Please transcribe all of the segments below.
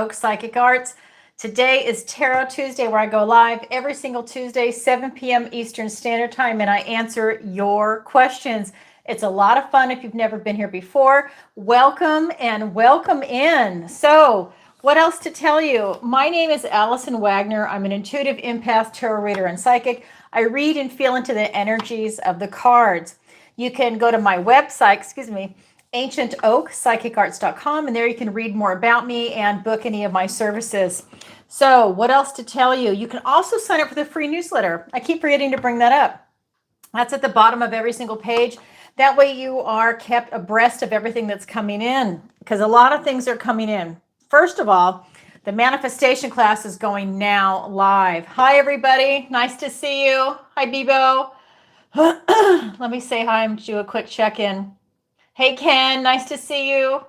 Psychic Arts. Today is Tarot Tuesday, where I go live every single Tuesday, 7 p.m. Eastern Standard Time, and I answer your questions. It's a lot of fun if you've never been here before. Welcome and welcome in. So, what else to tell you? My name is Alison Wagner. I'm an intuitive empath, tarot reader, and psychic. I read and feel into the energies of the cards. You can go to my website, ancientoakpsychicarts.com, and there you can read more about me and book any of my services. So what else to tell you? You can also sign up for the free newsletter. I keep forgetting to bring that up. That's at the bottom of every single page. That way you are kept abreast of everything that's coming in, because a lot of things are coming in. First of all, the manifestation class is going now live. Hi, everybody. Nice to see you. Hi, Bebo. Let me say hi and do a quick check-in. Hey, Ken, nice to see you.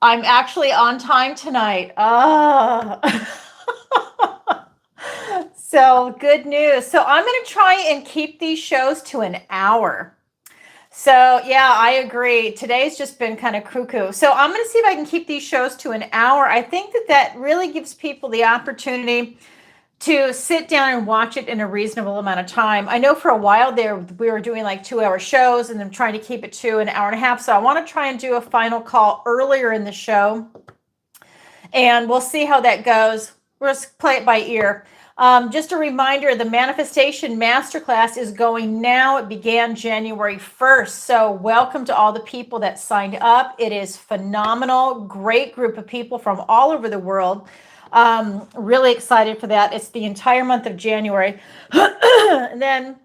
I'm actually on time tonight. So good news. So I'm going to try and keep these shows to an hour. So yeah, I agree. Today's just been kind of cuckoo. So I'm going to see if I can keep these shows to an hour. I think that really gives people the opportunity to sit down and watch it in a reasonable amount of time. I know for a while there, we were doing like 2-hour shows and then trying to keep it to an hour and a half. So I want to try and do a final call earlier in the show, and we'll see how that goes. We'll just play it by ear. Just a reminder, the Manifestation Masterclass is going now. It began January 1st. So welcome to all the people that signed up. It is phenomenal. Great group of people from all over the world. Really excited for that. It's the entire month of January. And then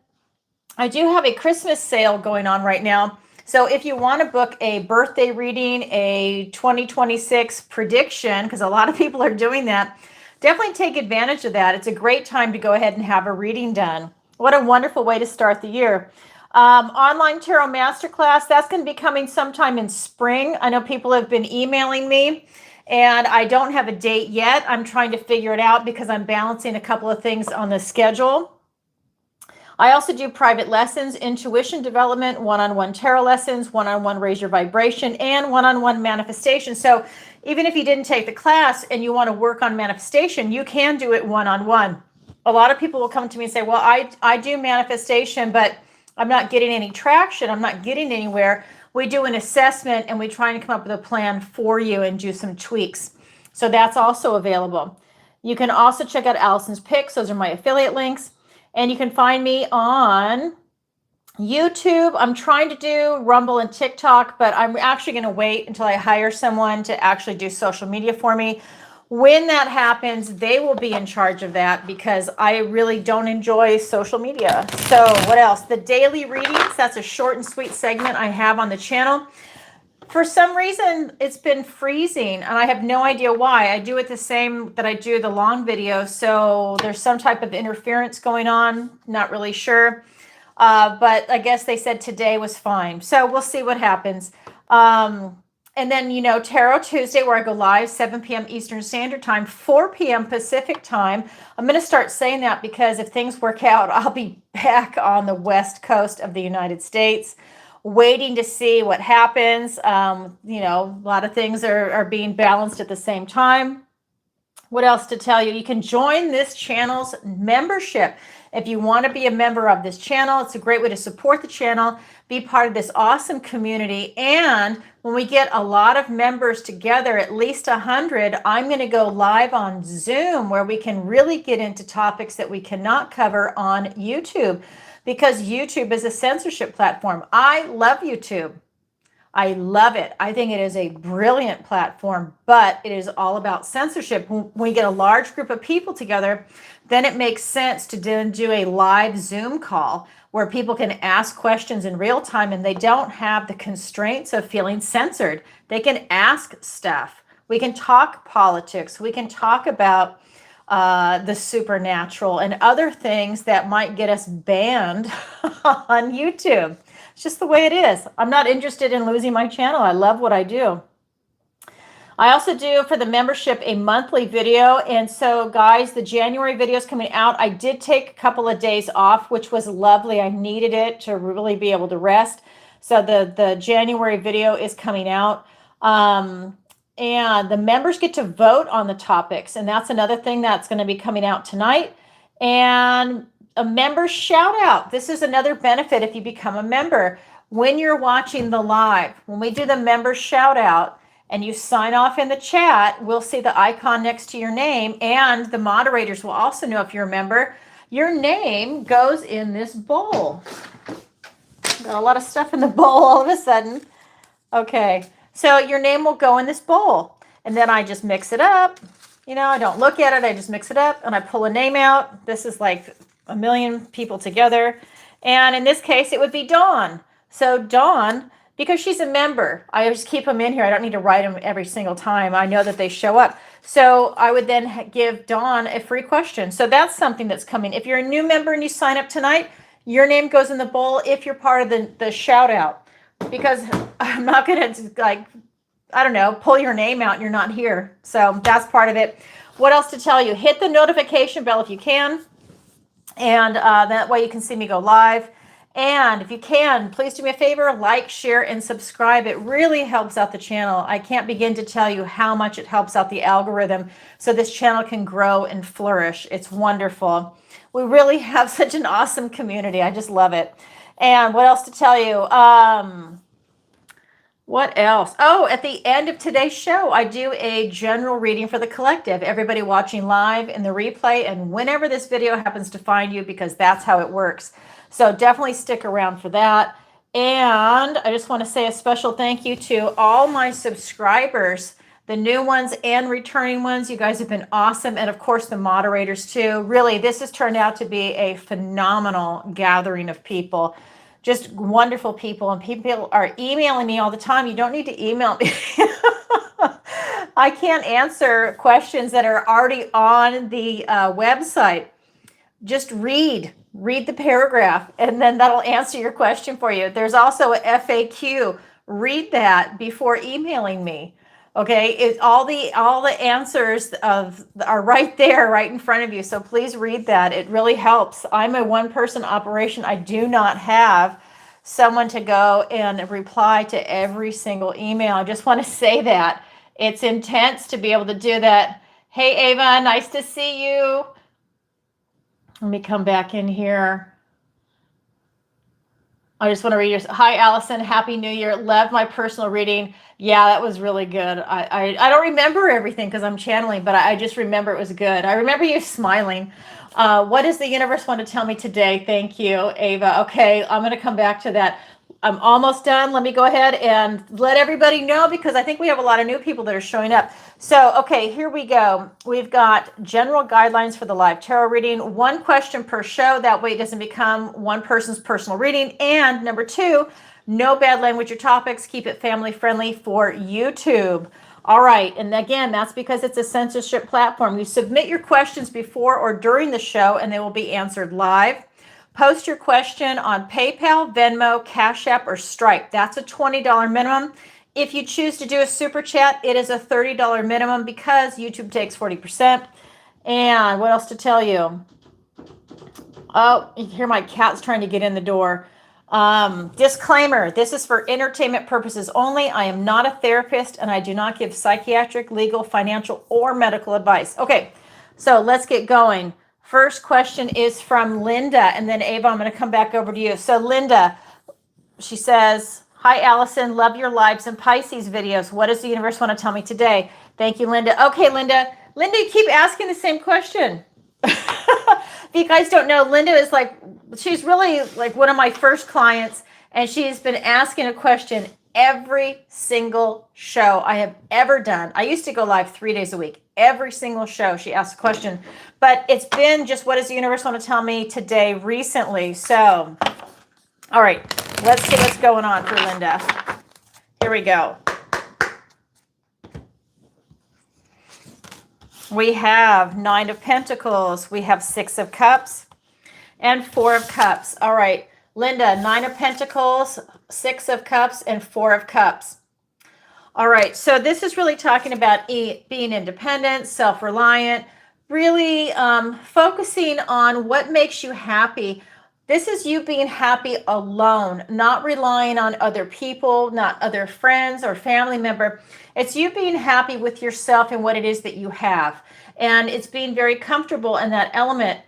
I do have a Christmas sale going on right now. So if you want to book a birthday reading, a 2026 prediction, because a lot of people are doing that, definitely take advantage of that. It's a great time to go ahead and have a reading done. What a wonderful way to start the year. Online Tarot Masterclass, that's going to be coming sometime in spring. I know people have been emailing me, and I don't have a date yet. I'm trying to figure it out because I'm balancing a couple of things on the schedule. I also do private lessons, intuition development, one-on-one tarot lessons, one-on-one raise your vibration, and one-on-one manifestation. So even if you didn't take the class and you want to work on manifestation, you can do it one-on-one. A lot of people will come to me and say, well, I do manifestation, but I'm not getting any traction. I'm not getting anywhere. We do an assessment and we try and come up with a plan for you and do some tweaks. So that's also available. You can also check out Alison's picks. Those are my affiliate links. And you can find me on YouTube. I'm trying to do Rumble and TikTok, but I'm actually going to wait until I hire someone to actually do social media for me. When that happens, they will be in charge of that because I really don't enjoy social media. So what else? The daily readings, that's a short and sweet segment I have on the channel. For some reason, it's been freezing, and I have no idea why. I do it the same that I do the long video, so there's some type of interference going on. Not really sure, but I guess they said today was fine. So we'll see what happens. And then, you know, Tarot Tuesday, where I go live 7 p.m. Eastern Standard Time, 4 p.m. Pacific Time. I'm going to start saying that because if things work out, I'll be back on the West Coast of the United States, waiting to see what happens. You know, a lot of things are being balanced at the same time. What else to tell you? You can join this channel's membership. If you want to be a member of this channel, it's a great way to support the channel, be part of this awesome community. And when we get a lot of members together, at least 100, I'm going to go live on Zoom where we can really get into topics that we cannot cover on YouTube, because YouTube is a censorship platform. I love YouTube. I love it. I think it is a brilliant platform, but it is all about censorship. When we get a large group of people together, then it makes sense to then do a live Zoom call where people can ask questions in real time and they don't have the constraints of feeling censored. They can ask stuff. We can talk politics. We can talk about the supernatural and other things that might get us banned on YouTube. It's just the way it is. I'm not interested in losing my channel. I love what I do. I also do for the membership a monthly video. And so guys, the January video is coming out. I did take a couple of days off, which was lovely. I needed it to really be able to rest. So the January video is coming out. And the members get to vote on the topics. And that's another thing that's going to be coming out tonight. And a member shout out. This is another benefit if you become a member. When you're watching the live, when we do the member shout out and you sign off in the chat, we'll see the icon next to your name. And the moderators will also know if you're a member. Your name goes in this bowl. Got a lot of stuff in the bowl all of a sudden. Okay. So your name will go in this bowl, and then I just mix it up. You know, I don't look at it. I just mix it up, and I pull a name out. This is like a million people together. And in this case, it would be Dawn. So Dawn, because she's a member, I just keep them in here. I don't need to write them every single time. I know that they show up. So I would then give Dawn a free question. So that's something that's coming. If you're a new member and you sign up tonight, your name goes in the bowl if you're part of the shout out. Because I'm not going to, like, I don't know, pull your name out and you're not here. So that's part of it. What else to tell you? Hit the notification bell if you can. And that way you can see me go live. And if you can, please do me a favor, like, share, and subscribe. It really helps out the channel. I can't begin to tell you how much it helps out the algorithm so this channel can grow and flourish. It's wonderful. We really have such an awesome community. I just love it. And what else to tell you? What else? Oh, at the end of today's show, I do a general reading for the collective. Everybody watching live in the replay and whenever this video happens to find you, because that's how it works. So definitely stick around for that. And I just want to say a special thank you to all my subscribers, the new ones and returning ones. You guys have been awesome. And of course, the moderators too. Really, this has turned out to be a phenomenal gathering of people. Just wonderful people, and people are emailing me all the time. You don't need to email me. I can't answer questions that are already on the website. Just read the paragraph, and then that'll answer your question for you. There's also a FAQ. Read that before emailing me. Okay, all the answers are right there, right in front of you. So please read that. It really helps. I'm a one-person operation. I do not have someone to go and reply to every single email. I just want to say that. It's intense to be able to do that. Hey, Ava, nice to see you. Let me come back in here. I just want to read yours. Hi, Alison. Happy New Year. Love my personal reading. Yeah, that was really good. I don't remember everything because I'm channeling, but I just remember it was good. I remember you smiling. What does the universe want to tell me today? Thank you, Ava. Okay, I'm going to come back to that. I'm almost done. Let me go ahead and let everybody know, because I think we have a lot of new people that are showing up. So, okay, here we go. We've got general guidelines for the live tarot reading. One question per show. That way it doesn't become one person's personal reading. And number two, no bad language or topics. Keep it family friendly for YouTube. All right. And again, that's because it's a censorship platform. You submit your questions before or during the show, and they will be answered live. Post your question on PayPal, Venmo, Cash App, or Stripe. That's a $20 minimum. If you choose to do a super chat, it is a $30 minimum because YouTube takes 40%. And what else to tell you? Oh, you hear my cat's trying to get in the door. Disclaimer, this is for entertainment purposes only. I am not a therapist, and I do not give psychiatric, legal, financial, or medical advice. Okay, so let's get going. First question is from Linda, and then Ava, I'm going to come back over to you. So Linda, she says, hi, Alison, love your lives and Pisces videos. What does the universe want to tell me today? Thank you, Linda. Okay, Linda, you keep asking the same question. If you guys don't know, Linda is she's really like one of my first clients, and she's been asking a question every single show I have ever done. I used to go live 3 days a week. Every single show she asks a question, but it's been just, what does the universe want to tell me today recently? So, all right, let's see what's going on for Linda. Here we go. We have 9 of Pentacles. We have 6 of Cups and 4 of Cups. All right, Linda, 9 of Pentacles, 6 of Cups, and 4 of Cups. All right, so this is really talking about being independent, self-reliant, really focusing on what makes you happy. This is you being happy alone, not relying on other people, not other friends or family member. It's you being happy with yourself and what it is that you have. And it's being very comfortable in that element.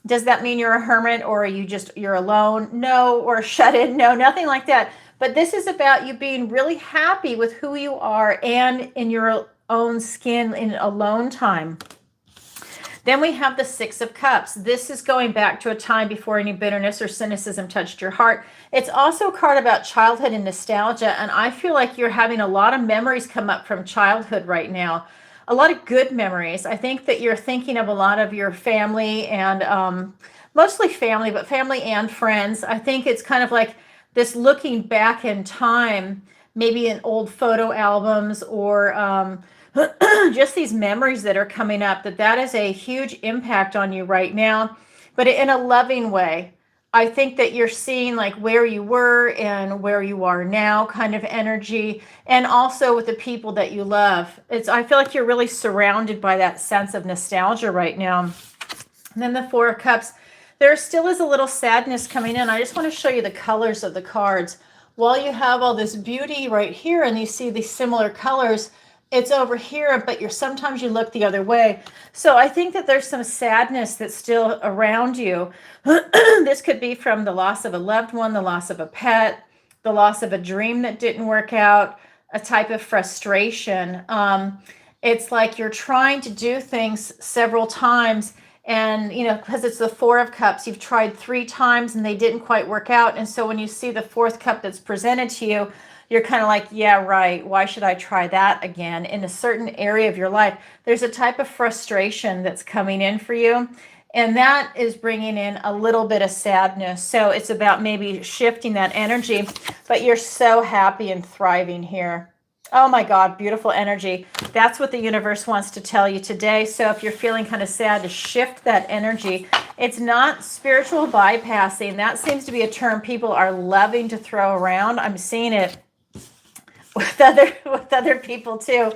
Does that mean you're a hermit, or are you just, you're alone? No. Or shut in? No, nothing like that. But this is about you being really happy with who you are and in your own skin in alone time. Then we have the Six of Cups. This is going back to a time before any bitterness or cynicism touched your heart. It's also a card about childhood and nostalgia, and I feel like you're having a lot of memories come up from childhood right now. A lot of good memories. I think that you're thinking of a lot of your family, and mostly family, but family and friends. I think it's kind of like this looking back in time, maybe in old photo albums, or just these memories that are coming up, that is a huge impact on you right now, but in a loving way. I think that you're seeing like where you were and where you are now kind of energy, and also with the people that you love. I feel like you're really surrounded by that sense of nostalgia right now. And then the Four of Cups, there still is a little sadness coming in. I just want to show you the colors of the cards. While you have all this beauty right here and you see these similar colors, it's over here, but sometimes you look the other way. So I think that there's some sadness that's still around you. This could be from the loss of a loved one, the loss of a pet, the loss of a dream that didn't work out, a type of frustration. It's like you're trying to do things several times, and because it's the Four of Cups, you've tried 3 times and they didn't quite work out. And so when you see the 4th cup that's presented to you, you're kind of like, yeah, right. Why should I try that again? In a certain area of your life, there's a type of frustration that's coming in for you. And that is bringing in a little bit of sadness. So it's about maybe shifting that energy, but you're so happy and thriving here. Oh my God, beautiful energy. That's what the universe wants to tell you today. So if you're feeling kind of sad, to shift that energy. It's not spiritual bypassing. That seems to be a term people are loving to throw around. I'm seeing it with other people too.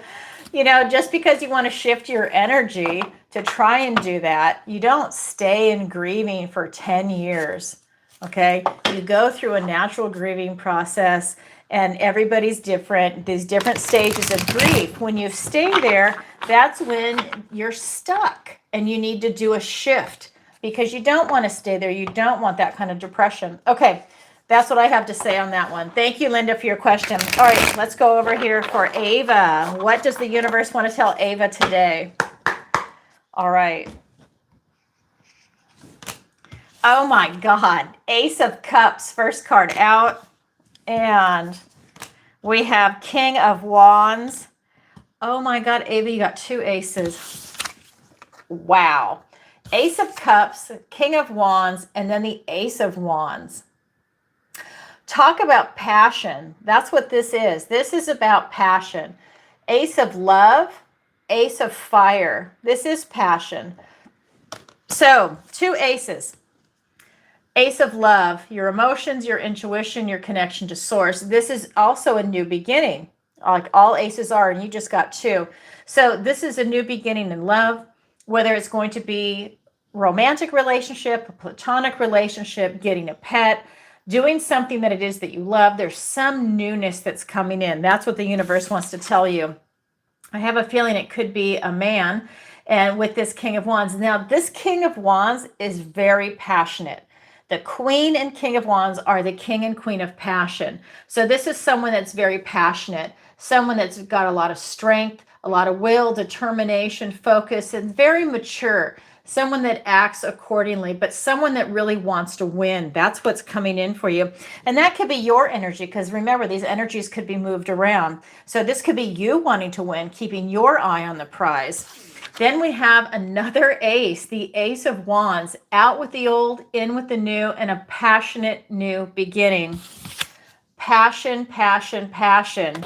Just because you want to shift your energy to try and do that, you don't stay in grieving for 10 years. Okay? You go through a natural grieving process, and everybody's different. These different stages of grief. When you stay there, that's when you're stuck and you need to do a shift, because you don't want to stay there. You don't want that kind of depression. Okay. That's what I have to say on that one. Thank you, Linda, for your question. All right, let's go over here for Ava. What does the universe want to tell Ava today? All right. Oh my God. Ace of Cups, first card out. And we have King of Wands. Oh my God, Ava, you got 2 aces. Wow. Ace of Cups, King of Wands, and then the Ace of Wands. Talk about passion. That's what this is. This is about passion. Ace of Love, Ace of Fire. This is passion. So 2 aces. Ace of Love, your emotions, your intuition, your connection to source. This is also a new beginning, like all aces are, and you just got 2. So this is a new beginning in love, whether it's going to be romantic relationship, a platonic relationship, getting a pet, doing something that it is that you love. There's some newness that's coming in. That's what the universe wants to tell you. I have a feeling it could be a man, and with this King of Wands. Now, this King of Wands is very passionate. The Queen and King of Wands are the King and Queen of passion. So this is someone that's very passionate, someone that's got a lot of strength, a lot of will, determination, focus, and very mature. Someone that acts accordingly, but someone that really wants to win. That's what's coming in for you. And that could be your energy, because remember, these energies could be moved around. So this could be you wanting to win, keeping your eye on the prize. Then we have another ace, the Ace of Wands, out with the old, in with the new, and a passionate new beginning. Passion, passion, passion.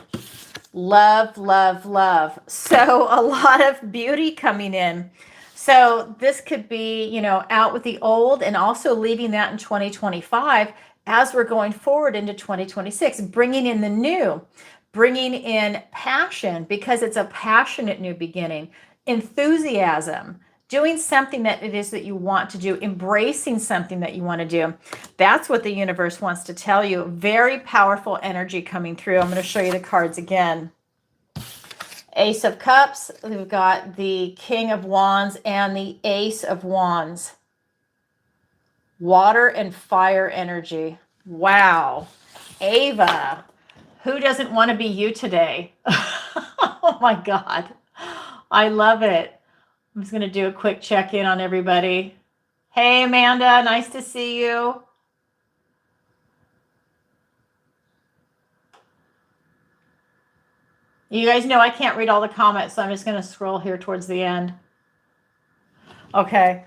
Love, love, love. So a lot of beauty coming in. So this could be, out with the old, and also leaving that in 2025 as we're going forward into 2026, bringing in the new, bringing in passion, because it's a passionate new beginning, enthusiasm, doing something that it is that you want to do, embracing something that you want to do. That's what the universe wants to tell you. Very powerful energy coming through. I'm going to show you the cards again. Ace of Cups. We've got the King of Wands and the Ace of Wands. Water and fire energy. Wow. Ava, who doesn't want to be you today? Oh my God. I love it. I'm just going to do a quick check-in on everybody. Hey, Amanda, nice to see you. You guys know I can't read all the comments, so I'm just going to scroll here towards the end. Okay.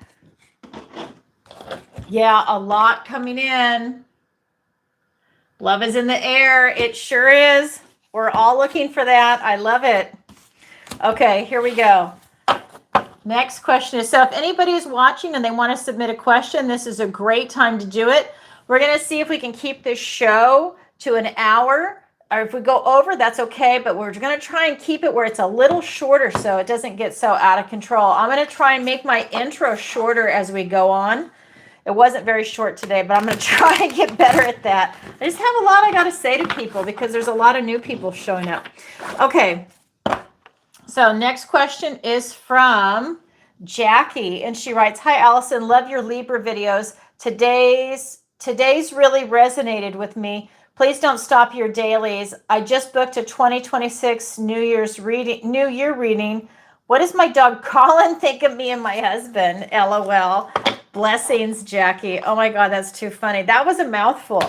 Yeah, a lot coming in. Love is in the air. It sure is. We're all looking for that. I love it. Okay, here we go. Next question is, so if anybody is watching and they want to submit a question, this is a great time to do it. We're going to see if we can keep this show to an hour. Or if we go over, that's okay, but we're going to try and keep it where it's a little shorter so it doesn't get so out of control. I'm going to try and make my intro shorter as we go on. It wasn't very short today, but I'm going to try and get better at that. I just have a lot I got to say to people because there's a lot of new people showing up. Okay. So next question is from Jackie, and she writes, "Hi, Alison. Love your Libra videos. Today's really resonated with me. Please don't stop your dailies. I just booked a 2026 New Year reading. What does my dog Colin think of me and my husband? LOL. Blessings, Jackie." Oh my God, that's too funny. That was a mouthful.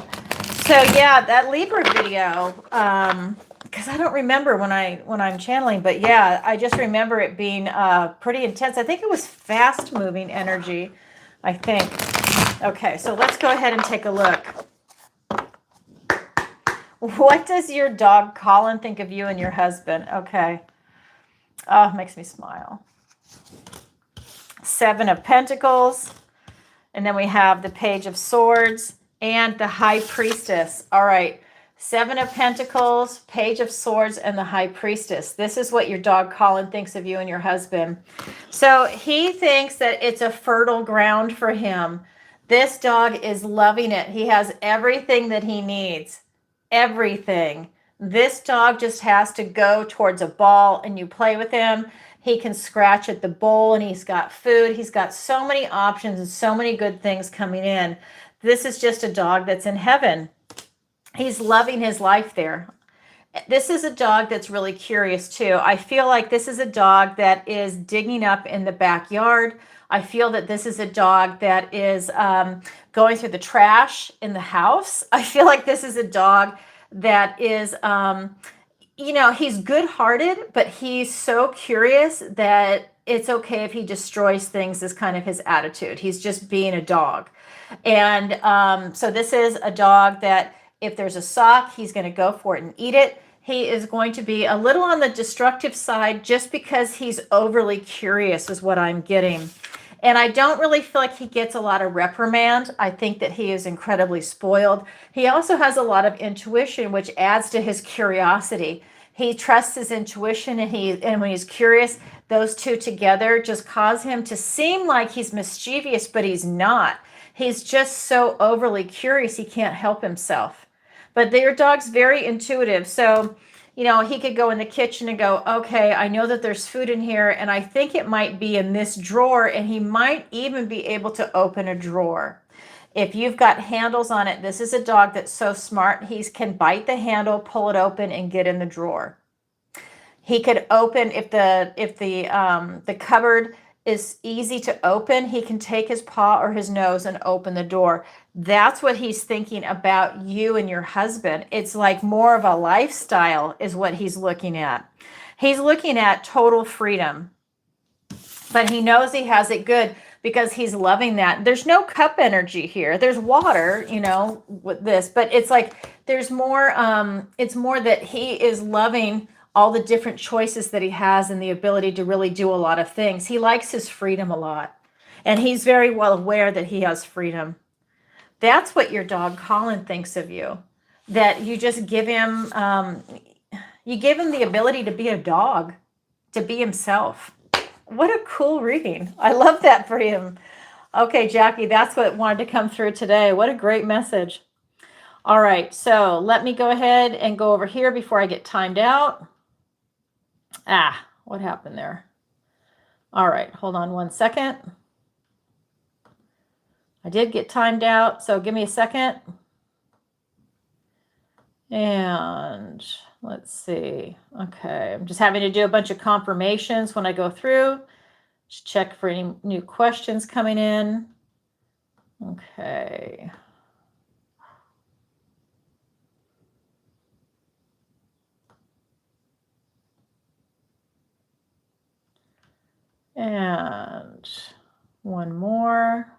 So yeah, that Libra video, because I don't remember when I'm channeling, but yeah, I just remember it being pretty intense. I think it was fast moving energy, I think. Okay, so let's go ahead and take a look. What does your dog Colin think of you and your husband? Okay. Oh, it makes me smile. 7 of Pentacles. And then we have the Page of Swords and the High Priestess. All right. 7 of Pentacles, Page of Swords, and the High Priestess. This is what your dog Colin thinks of you and your husband. So he thinks that it's a fertile ground for him. This dog is loving it. He has everything that he needs. Everything. This dog just has to go towards a ball and you play with him. He can scratch at the bowl and he's got food. He's got so many options and so many good things coming in. This is just a dog that's in heaven. He's loving his life there. This is a dog that's really curious too. I feel like this is a dog that is digging up in the backyard. I feel that this is a dog that is going through the trash in the house. I feel like this is a dog that is, he's good-hearted, but he's so curious that it's okay if he destroys things is kind of his attitude. He's just being a dog. And so this is a dog that if there's a sock, he's going to go for it and eat it. He is going to be a little on the destructive side just because he's overly curious is what I'm getting. And I don't really feel like he gets a lot of reprimand. I think that he is incredibly spoiled. He also has a lot of intuition, which adds to his curiosity. He trusts his intuition, and when he's curious, those two together just cause him to seem like he's mischievous, but he's not. He's just so overly curious, he can't help himself. But your dog's very intuitive. So, he could go in the kitchen and go, okay, I know that there's food in here, and I think it might be in this drawer, and he might even be able to open a drawer. If you've got handles on it, this is a dog that's so smart, he can bite the handle, pull it open, and get in the drawer. He could open, if the cupboard is easy to open, he can take his paw or his nose and open the door. That's what he's thinking about you and your husband. It's like more of a lifestyle is what he's looking at. He's looking at total freedom, but he knows he has it good because he's loving that. There's no cup energy here. There's water, with this, but it's like there's more, it's more that he is loving all the different choices that he has and the ability to really do a lot of things. He likes his freedom a lot, and he's very well aware that he has freedom. That's what your dog Colin thinks of you, that you just give him, the ability to be a dog, to be himself. What a cool reading. I love that for him. Okay, Jackie, that's what wanted to come through today. What a great message. All right, so let me go ahead and go over here before I get timed out. What happened there? All right, hold on one second. I did get timed out, so give me a second. And let's see. Okay, I'm just having to do a bunch of confirmations when I go through. Just check for any new questions coming in. Okay. And one more.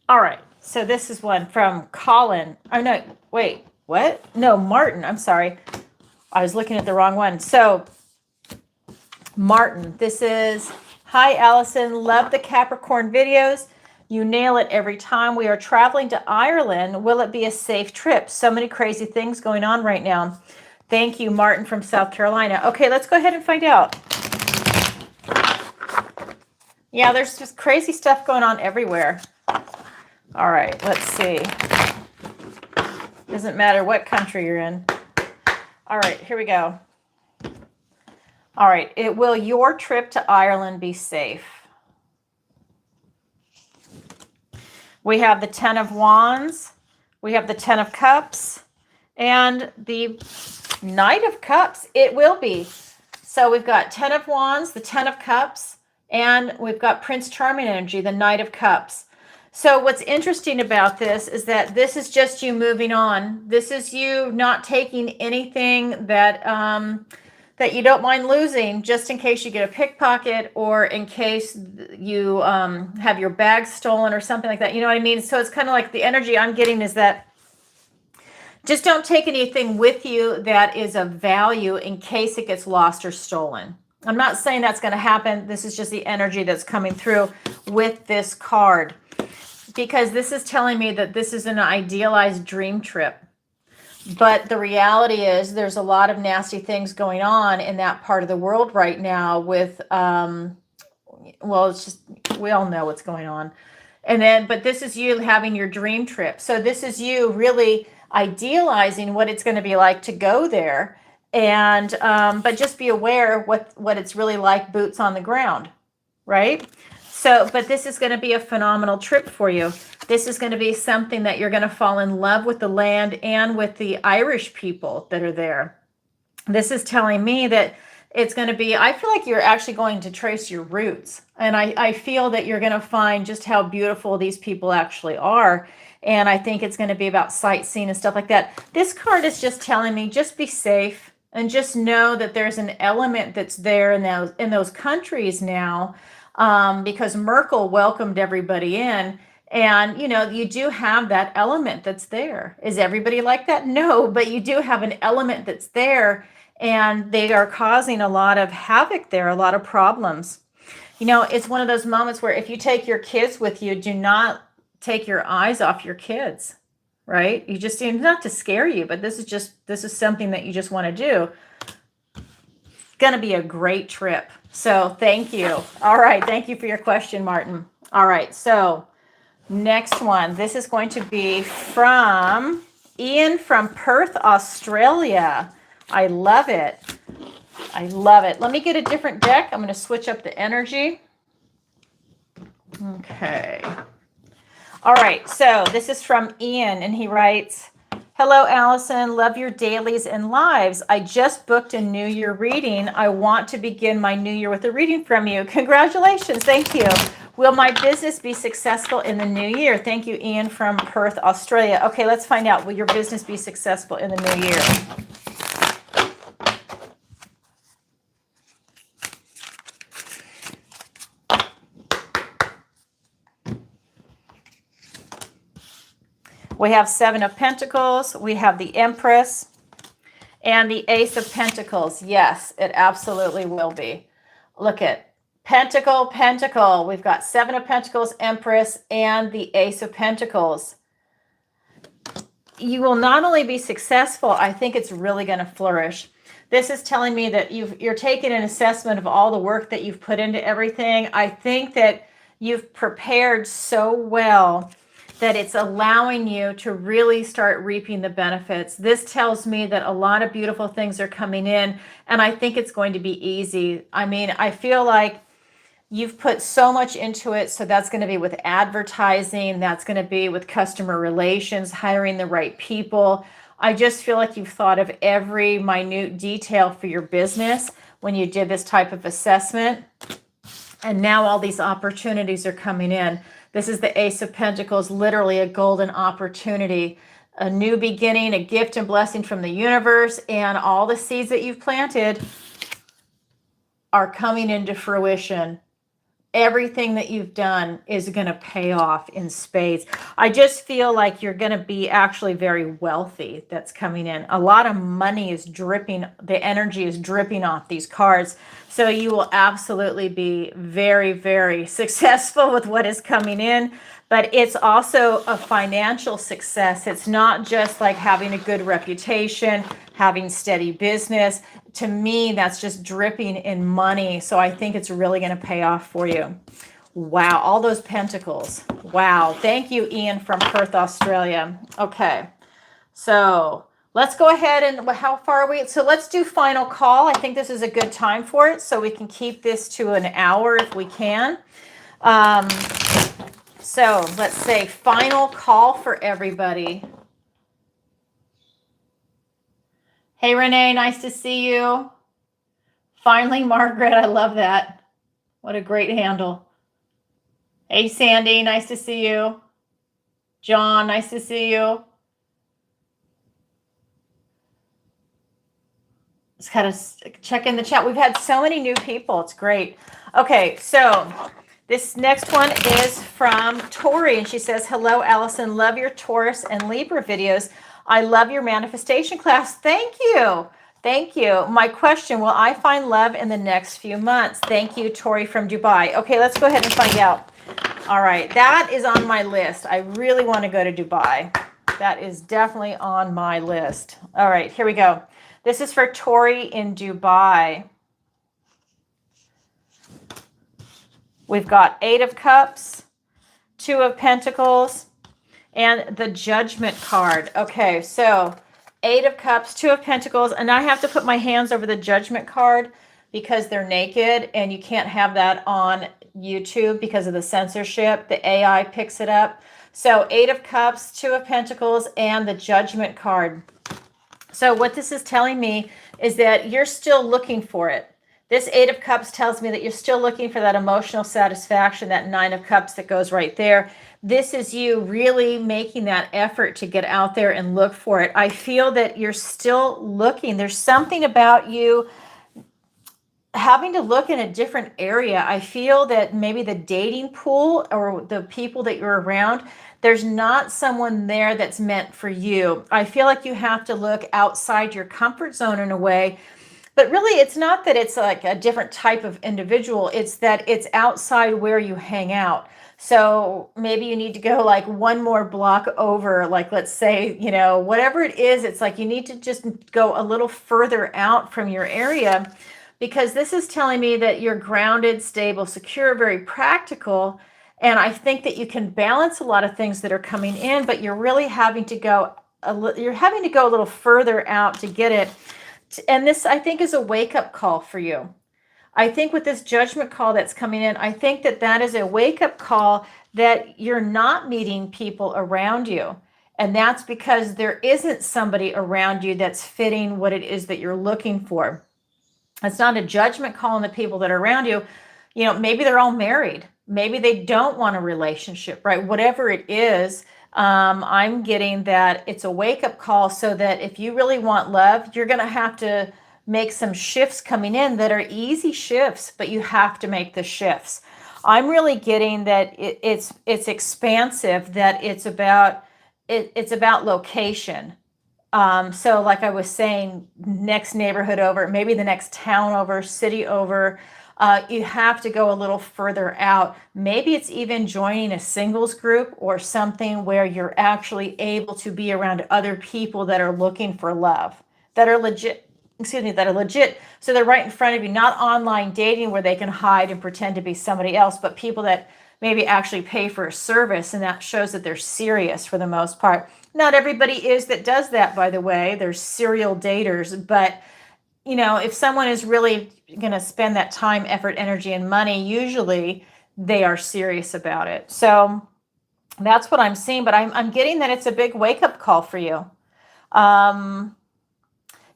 All right, so this is one from Colin. Oh, no, wait, what? No, Martin, I'm sorry. I was looking at the wrong one. So, Martin, this is, hi, Alison, love the Capricorn videos. You nail it every time. We are traveling to Ireland. Will it be a safe trip? So many crazy things going on right now. Thank you, Martin from South Carolina. Okay, let's go ahead and find out. Yeah, there's just crazy stuff going on everywhere. All right, let's see. Doesn't matter what country you're in. All right, here we go. All right, will your trip to Ireland be safe? We have the 10 of Wands, we have the 10 of Cups, and the Knight of Cups. It will be. So we've got 10 of Wands, the 10 of Cups, and we've got Prince Charming energy, the Knight of Cups. So what's interesting about this is that this is just you moving on. This is you not taking anything that that you don't mind losing, just in case you get a pickpocket or in case you have your bag stolen or something like that. You know what I mean? So it's kind of like the energy I'm getting is that just don't take anything with you that is of value in case it gets lost or stolen. I'm not saying that's going to happen. This is just the energy that's coming through with this card, because this is telling me that this is an idealized dream trip. But the reality is there's a lot of nasty things going on in that part of the world right now with, well, it's just, we all know what's going on. And then, but this is you having your dream trip. So this is you really idealizing what it's going to be like to go there. And, but just be aware what it's really like, boots on the ground, right? So, but this is going to be a phenomenal trip for you. This is going to be something that you're going to fall in love with the land and with the Irish people that are there. This is telling me that it's going to be, I feel like you're actually going to trace your roots. And I feel that you're going to find just how beautiful these people actually are. And I think it's going to be about sightseeing and stuff like that. This card is just telling me, just be safe and just know that there's an element that's there in those countries now. Because Merkel welcomed everybody in, and you do have that element that's there. Is everybody like that? No, but you do have an element that's there, and they are causing a lot of havoc there, a lot of problems. It's one of those moments where if you take your kids with you, do not take your eyes off your kids, right? You just, not to scare you, but this is something that you just want to do. It's going to be a great trip. So thank you. All right. Thank you for your question, Martin. All right. So next one. This is going to be from Ian from Perth, Australia. I love it. I love it. Let me get a different deck. I'm going to switch up the energy. Okay. All right. So this is from Ian, and he writes, hello, Alison. Love your dailies and lives. I just booked a New Year reading. I want to begin my New Year with a reading from you. Congratulations. Thank you. Will my business be successful in the new year? Thank you, Ian from Perth, Australia. Okay, let's find out. Will your business be successful in the new year? We have 7 of Pentacles. We have the Empress and the Ace of Pentacles. Yes, it absolutely will be. Look at Pentacle, Pentacle. We've got 7 of Pentacles, Empress, and the Ace of Pentacles. you will not only be successful, I think it's really going to flourish. This is telling me that you're taking an assessment of all the work that you've put into everything. I think that you've prepared so well that it's allowing you to really start reaping the benefits. This tells me that a lot of beautiful things are coming in, and I think it's going to be easy. I mean, I feel like you've put so much into it. So that's going to be with advertising. That's going to be with customer relations, hiring the right people. I just feel like you've thought of every minute detail for your business when you did this type of assessment. And now all these opportunities are coming in. This is the Ace of Pentacles, literally a golden opportunity, a new beginning, a gift and blessing from the universe, and all the seeds that you've planted are coming into fruition. Everything that you've done is going to pay off in spades. I just feel like you're going to be actually very wealthy. That's coming in. A lot of money is dripping. The energy is dripping off these cards. So you will absolutely be very, very successful with what is coming in. But it's also a financial success. It's not just like having a good reputation, having steady business. To me, that's just dripping in money. So I think it's really going to pay off for you. Wow, all those pentacles. Wow. Thank you, Ian from Perth, Australia. Okay, so let's go ahead and how far are we? So let's do final call. I think this is a good time for it. So we can keep this to an hour if we can. So let's say final call for everybody. Hey, Renee, nice to see you. Finally, Margaret, I love that. What a great handle. Hey, Sandy, nice to see you. John, nice to see you. Just kind of check in the chat. We've had so many new people. It's great. Okay, so this next one is from Tori, and she says, hello, Alison. Love your Taurus and Libra videos. I love your manifestation class. Thank you. Thank you. My question, will I find love in the next few months? Thank you, Tori from Dubai. Okay, let's go ahead and find out. All right, that is on my list. I really want to go to Dubai. That is definitely on my list. All right, here we go. This is for Tori in Dubai. We've got 8 of Cups, 2 of Pentacles, and the Judgment card. Okay, so 8 of Cups, 2 of Pentacles, and I have to put my hands over the Judgment card because they're naked, and you can't have that on YouTube because of the censorship. The AI picks it up. So 8 of Cups, 2 of Pentacles, and the Judgment card. So what this is telling me is that you're still looking for it. This 8 of Cups tells me that you're still looking for that emotional satisfaction, that 9 of Cups that goes right there. This is you really making that effort to get out there and look for it. I feel that you're still looking. There's something about you having to look in a different area. I feel that maybe the dating pool or the people that you're around, there's not someone there that's meant for you. I feel like you have to look outside your comfort zone in a way. But really, it's not that it's like a different type of individual. It's that it's outside where you hang out. So maybe you need to go like one more block over, like let's say, you know, whatever it is, it's like you need to just go a little further out from your area, because this is telling me that you're grounded, stable, secure, very practical. And I think that you can balance a lot of things that are coming in, but you're really having to go a little further out to get it. And this, I think, is a wake-up call for you. I think with this Judgment call that's coming in, I think that that is a wake-up call that you're not meeting people around you. And that's because there isn't somebody around you that's fitting what it is that you're looking for. It's not a judgment call on the people that are around you. You know, maybe they're all married. Maybe they don't want a relationship, right? Whatever it is, I'm getting that it's a wake-up call so that if you really want love, you're going to have to make some shifts coming in that are easy shifts, but you have to make the shifts. I'm really getting that it's expansive, that it's about location. So like I was saying, next neighborhood over, maybe the next town over, city over. you have to go a little further out. Maybe it's even joining a singles group or something where you're actually able to be around other people that are looking for love, that are legit. Excuse me, that are legit. So they're right in front of you, not online dating where they can hide and pretend to be somebody else, but people that maybe actually pay for a service, and that shows that they're serious for the most part. Not everybody is that does that, by the way. There's serial daters, but you know, if someone is really going to spend that time, effort, energy, and money, usually they are serious about it. So that's what I'm seeing, but I'm getting that it's a big wake-up call for you.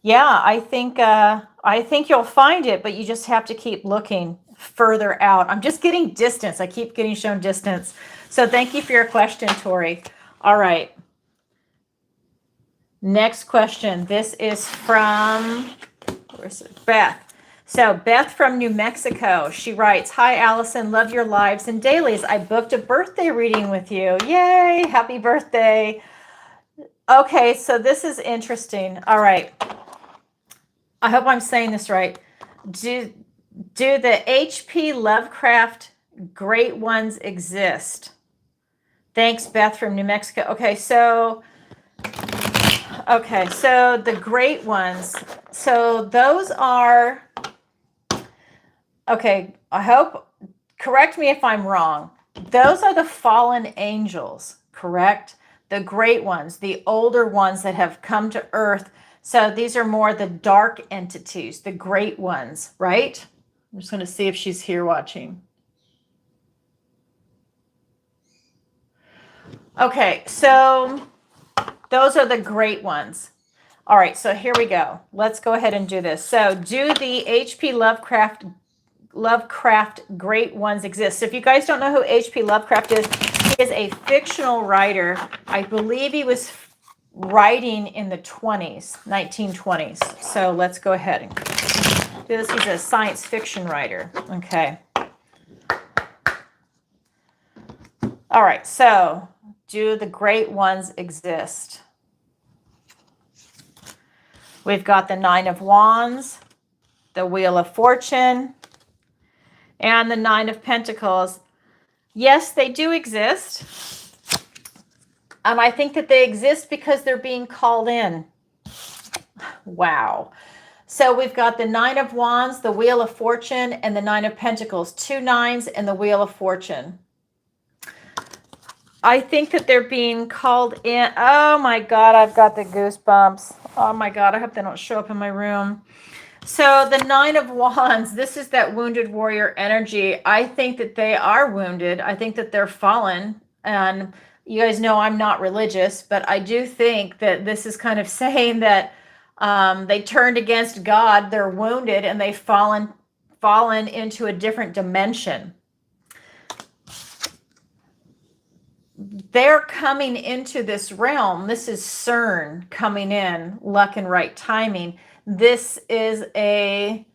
Yeah, I think you'll find it, but you just have to keep looking further out. I'm just getting distance. I keep getting shown distance. So thank you for your question, Tori. All right. Next question. This is from, where's it? Beth. So Beth from New Mexico. She writes, "Hi, Allison. Love your lives and dailies. I booked a birthday reading with you. Yay. Happy birthday." Okay, so this is interesting. All right. I hope I'm saying this right. Do the H.P. Lovecraft great ones exist? Thanks, Beth from New Mexico. Okay, so the great ones. So those are, okay, I hope, correct me if I'm wrong. Those are the fallen angels, correct? The great ones, the older ones that have come to Earth. So these are more the dark entities, the great ones, right? I'm just going to see if she's here watching. Okay, so those are the great ones. All right, so here we go. Let's go ahead and do this. So do the H.P. Lovecraft great ones exist? So if you guys don't know who H.P. Lovecraft is, he is a fictional writer. I believe he was writing in the 1920s. So let's go ahead and do this. He's a science fiction writer. Okay. All right, so do the great ones exist? We've got the Nine of Wands, the Wheel of Fortune, and the Nine of Pentacles. Yes, they do exist. And I think that they exist because they're being called in. Wow. So we've got the Nine of Wands, the Wheel of Fortune, and the Nine of Pentacles. 2 nines and the Wheel of Fortune. I think that they're being called in. Oh my God, I've got the goosebumps. Oh my God, I hope they don't show up in my room. So the Nine of Wands, this is that wounded warrior energy. I think that they are wounded. I think that they're fallen. And you guys know I'm not religious, but I do think that this is kind of saying that they turned against God, they're wounded, and they've fallen into a different dimension. They're coming into this realm. This is CERN coming in, luck and right timing. This is a...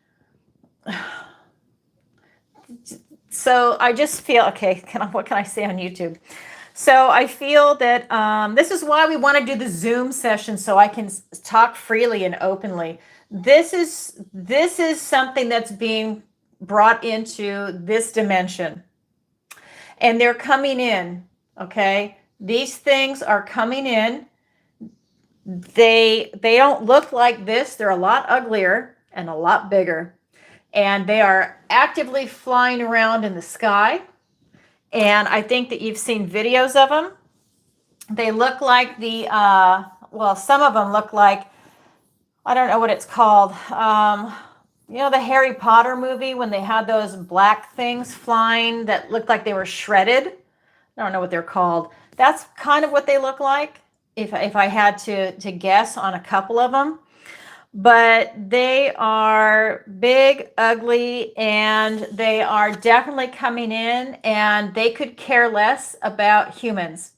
So I just feel, okay, what can I say on YouTube? So I feel that this is why we want to do the Zoom session, so I can talk freely and openly. This is something that's being brought into this dimension. And they're coming in, okay? These things are coming in. They don't look like this. They're a lot uglier and a lot bigger. And they are actively flying around in the sky. And I think that you've seen videos of them. They look like the, well, some of them look like, I don't know what it's called. You know, the Harry Potter movie when they had those black things flying that looked like they were shredded. I don't know what they're called. That's kind of what they look like if I had to guess on a couple of them. But they are big, ugly, and they are definitely coming in, and they could care less about humans.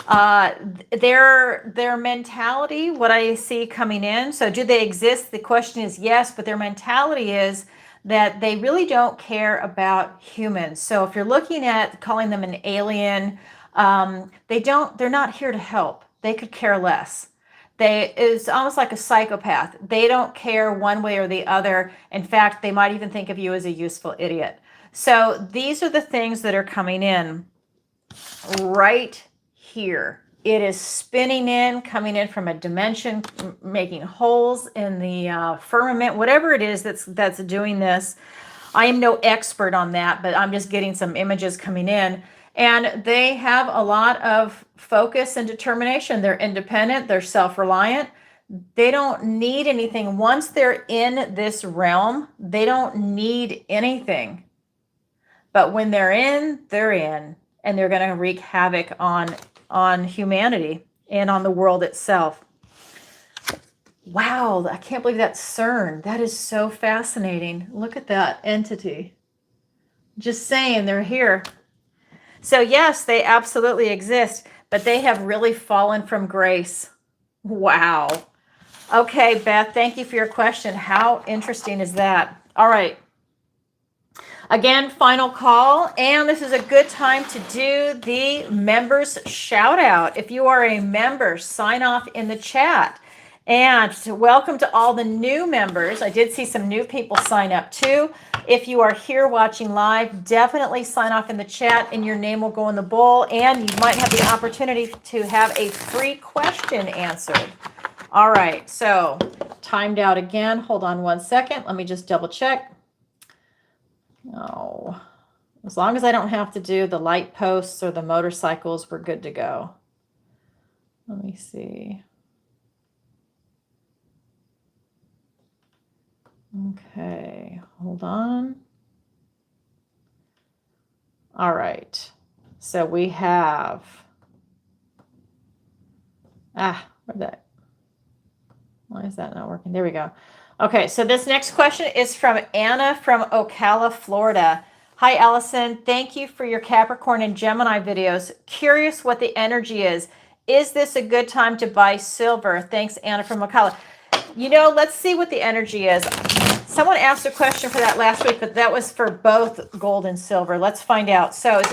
Their mentality, what I see coming in, so do they exist? The question is yes, but their mentality is that they really don't care about humans. So if you're looking at calling them an alien, they're not here to help. They could care less. It's almost like a psychopath. They don't care one way or the other. In fact, they might even think of you as a useful idiot. So these are the things that are coming in right here. It is spinning in, coming in from a dimension, making holes in the firmament, whatever it is that's doing this. I am no expert on that, but I'm just getting some images coming in. And they have a lot of focus and determination. They're independent, they're self-reliant. They don't need anything. Once they're in this realm, they don't need anything. But when they're in, and they're going to wreak havoc on humanity and on the world itself. Wow, I can't believe that's CERN. That is so fascinating. Look at that entity. Just saying, they're here. So yes, they absolutely exist, but they have really fallen from grace. Wow. Okay, Beth, thank you for your question. How interesting is that? All right. Again, final call, and this is a good time to do the members shout out. If you are a member, sign off in the chat. And welcome to all the new members. I did see some new people sign up too. If you are here watching live, definitely sign off in the chat and your name will go in the bowl, and you might have the opportunity to have a free question answered. All right, so timed out again. Hold on one second. Let me just double check. Oh, as long as I don't have to do the light posts or the motorcycles, we're good to go. Let me see. Okay, hold on. All right, so we have, where'd that, why is that not working? There we go. Okay, so this next question is from Anna from Ocala, Florida. Hi, Alison. Thank you for your Capricorn and Gemini videos. Curious what the energy is. Is this a good time to buy silver? Thanks, Anna from Ocala. You know, let's see what the energy is. Someone asked a question for that last week, but that was for both gold and silver. Let's find out. So is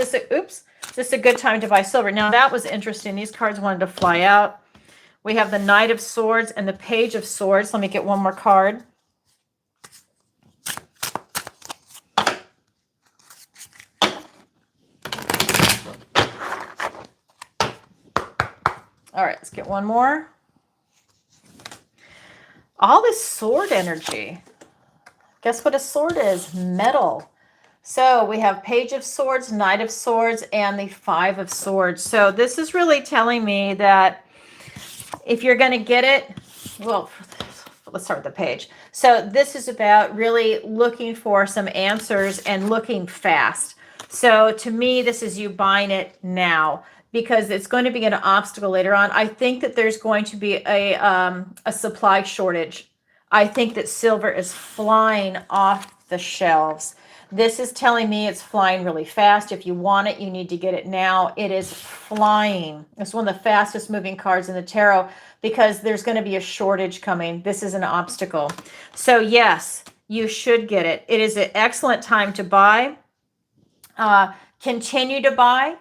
this a good time to buy silver? Now, that was interesting. These cards wanted to fly out. We have the Knight of Swords and the Page of Swords. Let me get one more card. All right, let's get one more. All this sword energy. Guess what a sword is? Metal. So we have Page of Swords, Knight of Swords, and the Five of Swords. So this is really telling me that if you're going to get it, well, let's start with the page. So this is about really looking for some answers and looking fast. So to me, this is you buying it now because it's going to be an obstacle later on. I think that there's going to be a supply shortage. I think that silver is flying off the shelves. This is telling me it's flying really fast. If you want it, you need to get it now. It is flying. It's one of the fastest moving cards in the tarot because there's going to be a shortage coming. This is an obstacle. So yes, you should get it. It is an excellent time to buy. Continue to buy.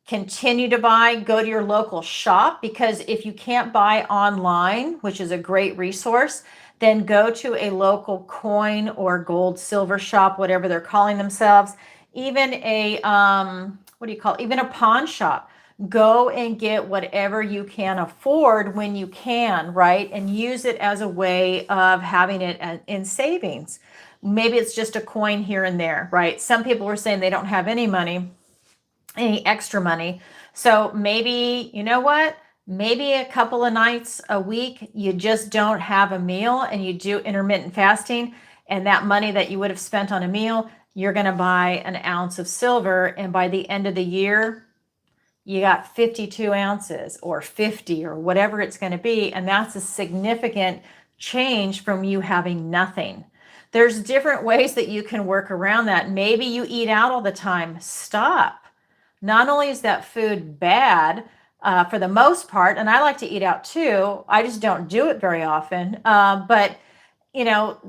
Continue to buy. Go to your local shop because if you can't buy online, which is a great resource, then go to a local coin or gold silver shop, whatever they're calling themselves, even a, even a pawn shop. Go and get whatever you can afford when you can, right? And use it as a way of having it in savings. Maybe it's just a coin here and there, right? Some people were saying they don't have any money, any extra money. So maybe, you know what? Maybe a couple of nights a week, you just don't have a meal and you do intermittent fasting. And that money that you would have spent on a meal, you're going to buy an ounce of silver. And by the end of the year, you got 52 ounces or 50 or whatever it's going to be. And that's a significant change from you having nothing. There's different ways that you can work around that. Maybe you eat out all the time. Stop. Not only is that food bad, for the most part, and I like to eat out too. I just don't do it very often. But, you know,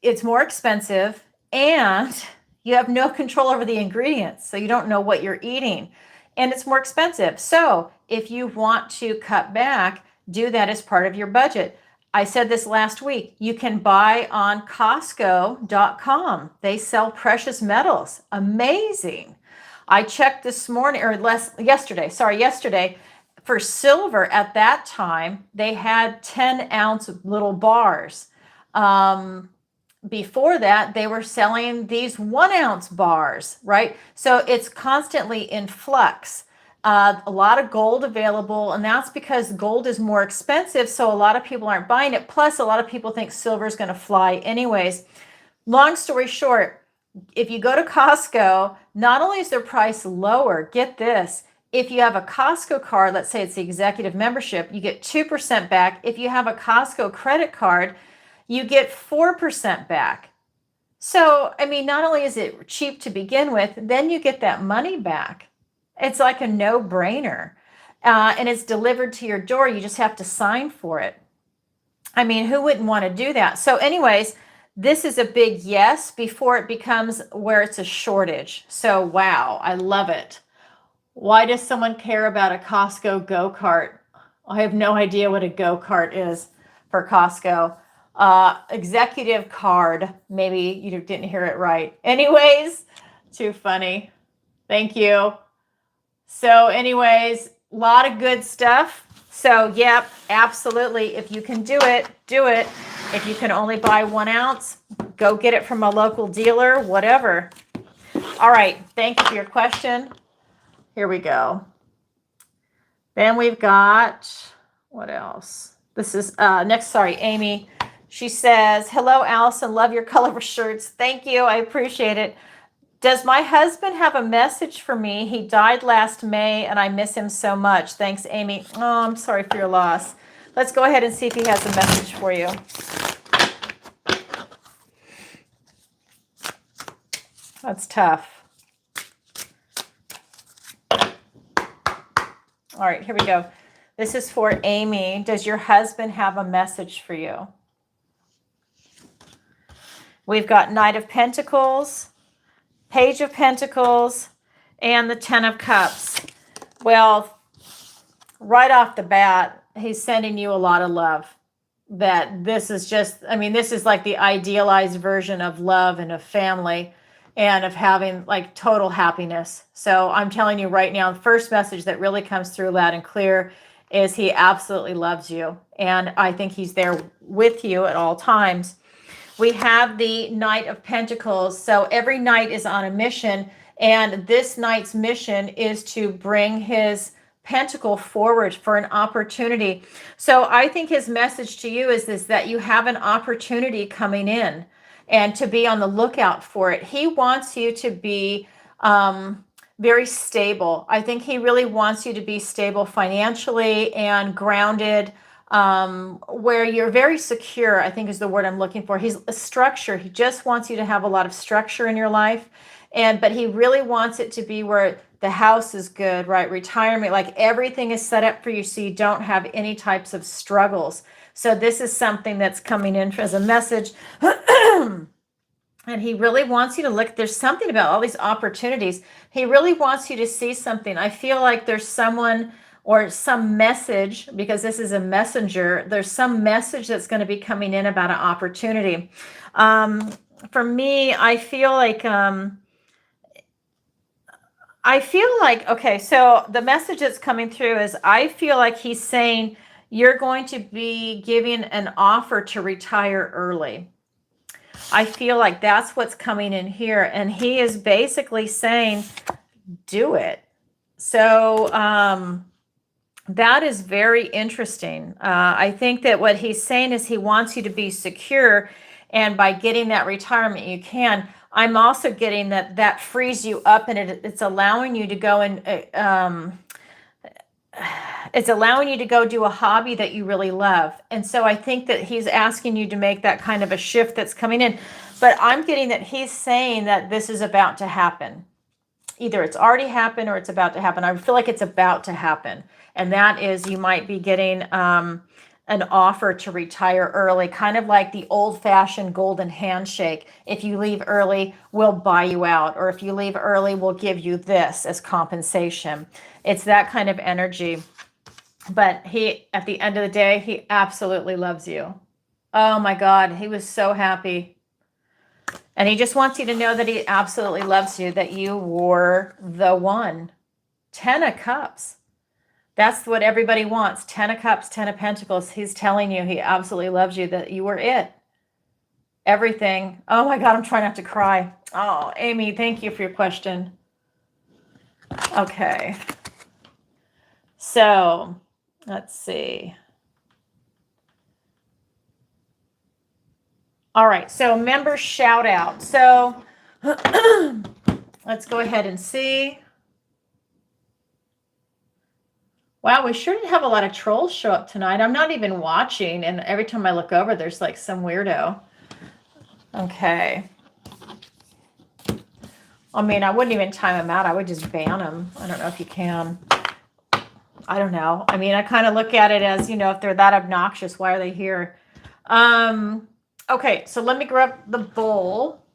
it's more expensive and you have no control over the ingredients. So you don't know what you're eating and it's more expensive. So if you want to cut back, do that as part of your budget. I said this last week. You can buy on Costco.com. They sell precious metals. Amazing. I checked this morning, or yesterday, for silver at that time, they had 10-ounce little bars. Before that, they were selling these 1-ounce bars, right? So it's constantly in flux. A lot of gold available, and that's because gold is more expensive, so a lot of people aren't buying it. Plus, a lot of people think silver is going to fly anyways. Long story short, if you go to Costco, not only is their price lower, get this, if you have a Costco card, let's say it's the executive membership, you get 2% back. If you have a Costco credit card, you get 4% back. So, I mean, not only is it cheap to begin with, then you get that money back. It's like a no-brainer. And it's delivered to your door. You just have to sign for it. I mean, who wouldn't want to do that? So anyways, this is a big yes before it becomes where it's a shortage. So, wow, I love it. Why does someone care about a Costco go-kart? I have no idea what a go-kart is for Costco. Executive card. Maybe you didn't hear it right. Anyways, too funny. Thank you. So anyways, a lot of good stuff. So yep, absolutely. If you can do it, do it. If you can only buy 1 ounce, go get it from a local dealer, whatever. All right. Thank you for your question. Here we go. Then we've got, what else? This is Amy. She says, hello, Alison. Love your colorful shirts. Thank you. I appreciate it. Does my husband have a message for me? He died last May and I miss him so much. Thanks, Amy. Oh, I'm sorry for your loss. Let's go ahead and see if he has a message for you. That's tough. All right, here we go. This is for Amy. Does your husband have a message for you? We've got Knight of Pentacles, Page of Pentacles, and the 10 of Cups. Well, right off the bat, he's sending you a lot of love. That this is just, I mean, this is like the idealized version of love and of family and of having like total happiness. So I'm telling you right now, the first message that really comes through loud and clear is he absolutely loves you. And I think he's there with you at all times. We have the Knight of Pentacles. So every knight is on a mission, and this knight's mission is to bring his pentacle forward for an opportunity. So I think his message to you is this, that you have an opportunity coming in and to be on the lookout for it. He wants you to be very stable. I think he really wants you to be stable financially and grounded, where you're very secure, I think is the word I'm looking for. He's a structure. He just wants you to have a lot of structure in your life. But he really wants it to be where the house is good, right? Retirement, like everything is set up for you so you don't have any types of struggles. So this is something that's coming in as a message. And he really wants you to look, there's something about all these opportunities. He really wants you to see something. I feel like there's someone or some message, because this is a messenger, there's some message that's going to be coming in about an opportunity. For me, I feel like, okay, so the message that's coming through is I feel like he's saying you're going to be giving an offer to retire early. I feel like that's what's coming in here. And he is basically saying, do it. So that is very interesting. I think that what he's saying is he wants you to be secure. And by getting that retirement, you can. I'm also getting that that frees you up, and it's allowing you to go and it's allowing you to go do a hobby that you really love. And so I think that he's asking you to make that kind of a shift that's coming in. But I'm getting that he's saying that this is about to happen. Either it's already happened or it's about to happen. I feel like it's about to happen. And that is, you might be getting an offer to retire early, kind of like the old-fashioned golden handshake. If you leave early, we'll buy you out. Or if you leave early, we'll give you this as compensation. It's that kind of energy. But he, at the end of the day, he absolutely loves you. Oh my God, he was so happy. And he just wants you to know that he absolutely loves you, that you were the one. 10 of Cups. That's what everybody wants. 10 of Cups, 10 of Pentacles. He's telling you he absolutely loves you, that you were it. Everything. Oh my God, I'm trying not to cry. Oh, Amy, thank you for your question. Okay. So, let's see. All right, so member shout out. So, let's go ahead and see. Wow, we sure did have a lot of trolls show up tonight. I'm not even watching, and every time I look over, there's like some weirdo. Okay. I mean, I wouldn't even time them out. I would just ban them. I don't know if you can. I don't know. I mean, I kind of look at it as, if they're that obnoxious, why are they here? Okay, so let me grab the bowl.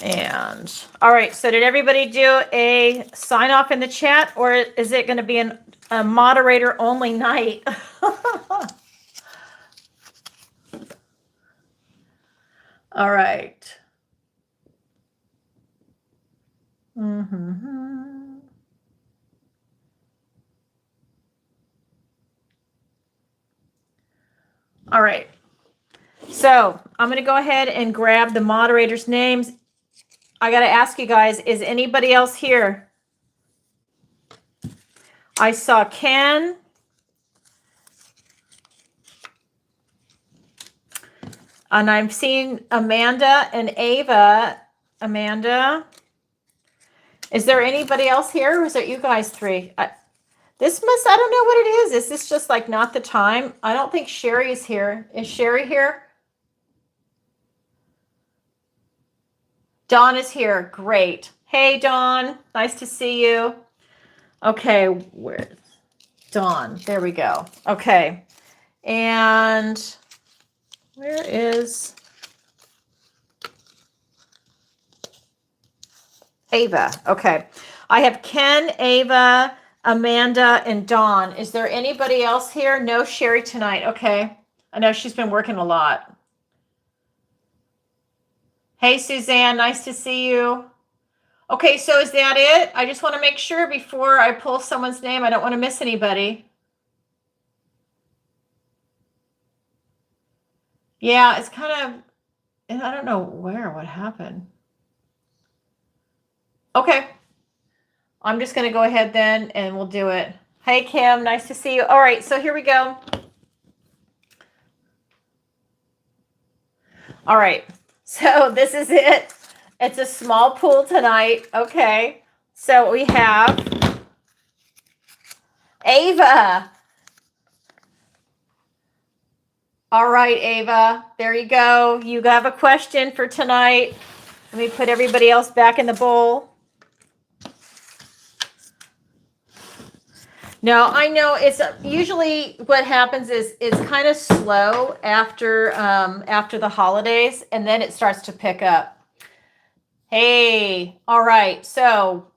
And all right, so did everybody do a sign off in the chat, or is it going to be a moderator only night? All right. All right. So I'm going to go ahead and grab the moderators' names. I got to ask you guys, is anybody else here? I saw Ken. And I'm seeing Amanda and Ava. Amanda. Is there anybody else here, or is it you guys three? I don't know what it is. Is this just like not the time? I don't think Sherry is here. Is Sherry here? Dawn is here. Great. Hey, Dawn. Nice to see you. Okay, where's Dawn? There we go. Okay. And where is Ava? Okay. I have Ken, Ava, Amanda, and Dawn. Is there anybody else here? No Sherry tonight. Okay. I know she's been working a lot. Hey, Suzanne. Nice to see you. Okay, so is that it? I just want to make sure before I pull someone's name, I don't want to miss anybody. Yeah, it's kind of, I don't know what happened. Okay. I'm just going to go ahead then and we'll do it. Hey, Kim, nice to see you. All right, so here we go. All right, so this is it. It's a small pool tonight. Okay, so we have Ava. All right, Ava, there you go. You have a question for tonight. Let me put everybody else back in the bowl. No, I know it's usually what happens is it's kind of slow after the holidays, and then it starts to pick up. Hey, all right. So,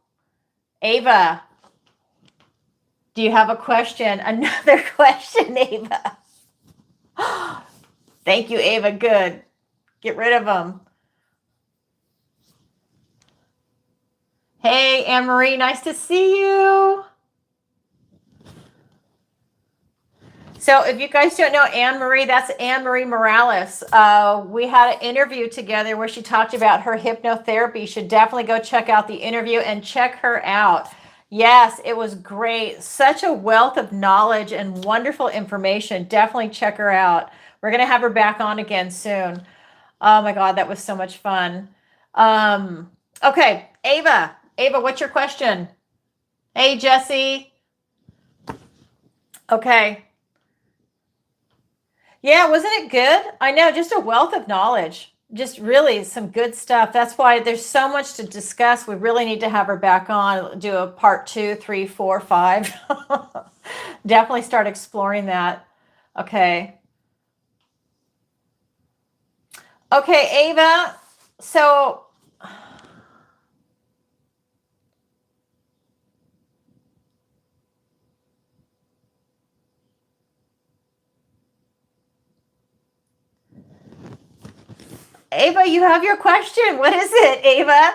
Ava, do you have a question? Another question, Ava. Thank you, Ava. Good. Get rid of them. Hey, Anne-Marie, nice to see you. So if you guys don't know Anne-Marie, that's Anne-Marie Morales. We had an interview together where she talked about her hypnotherapy. You should definitely go check out the interview and check her out. Yes, it was great. Such a wealth of knowledge and wonderful information. Definitely check her out. We're going to have her back on again soon. Oh my God, that was so much fun. Okay, Ava. Ava, what's your question? Hey, Jesse. Okay. Yeah, wasn't it good? I know, just a wealth of knowledge. Just really some good stuff. That's why there's so much to discuss. We really need to have her back on, do a part 2, 3, 4, 5. Definitely start exploring that. Okay. Okay, Ava. So Ava, you have your question. What is it, Ava?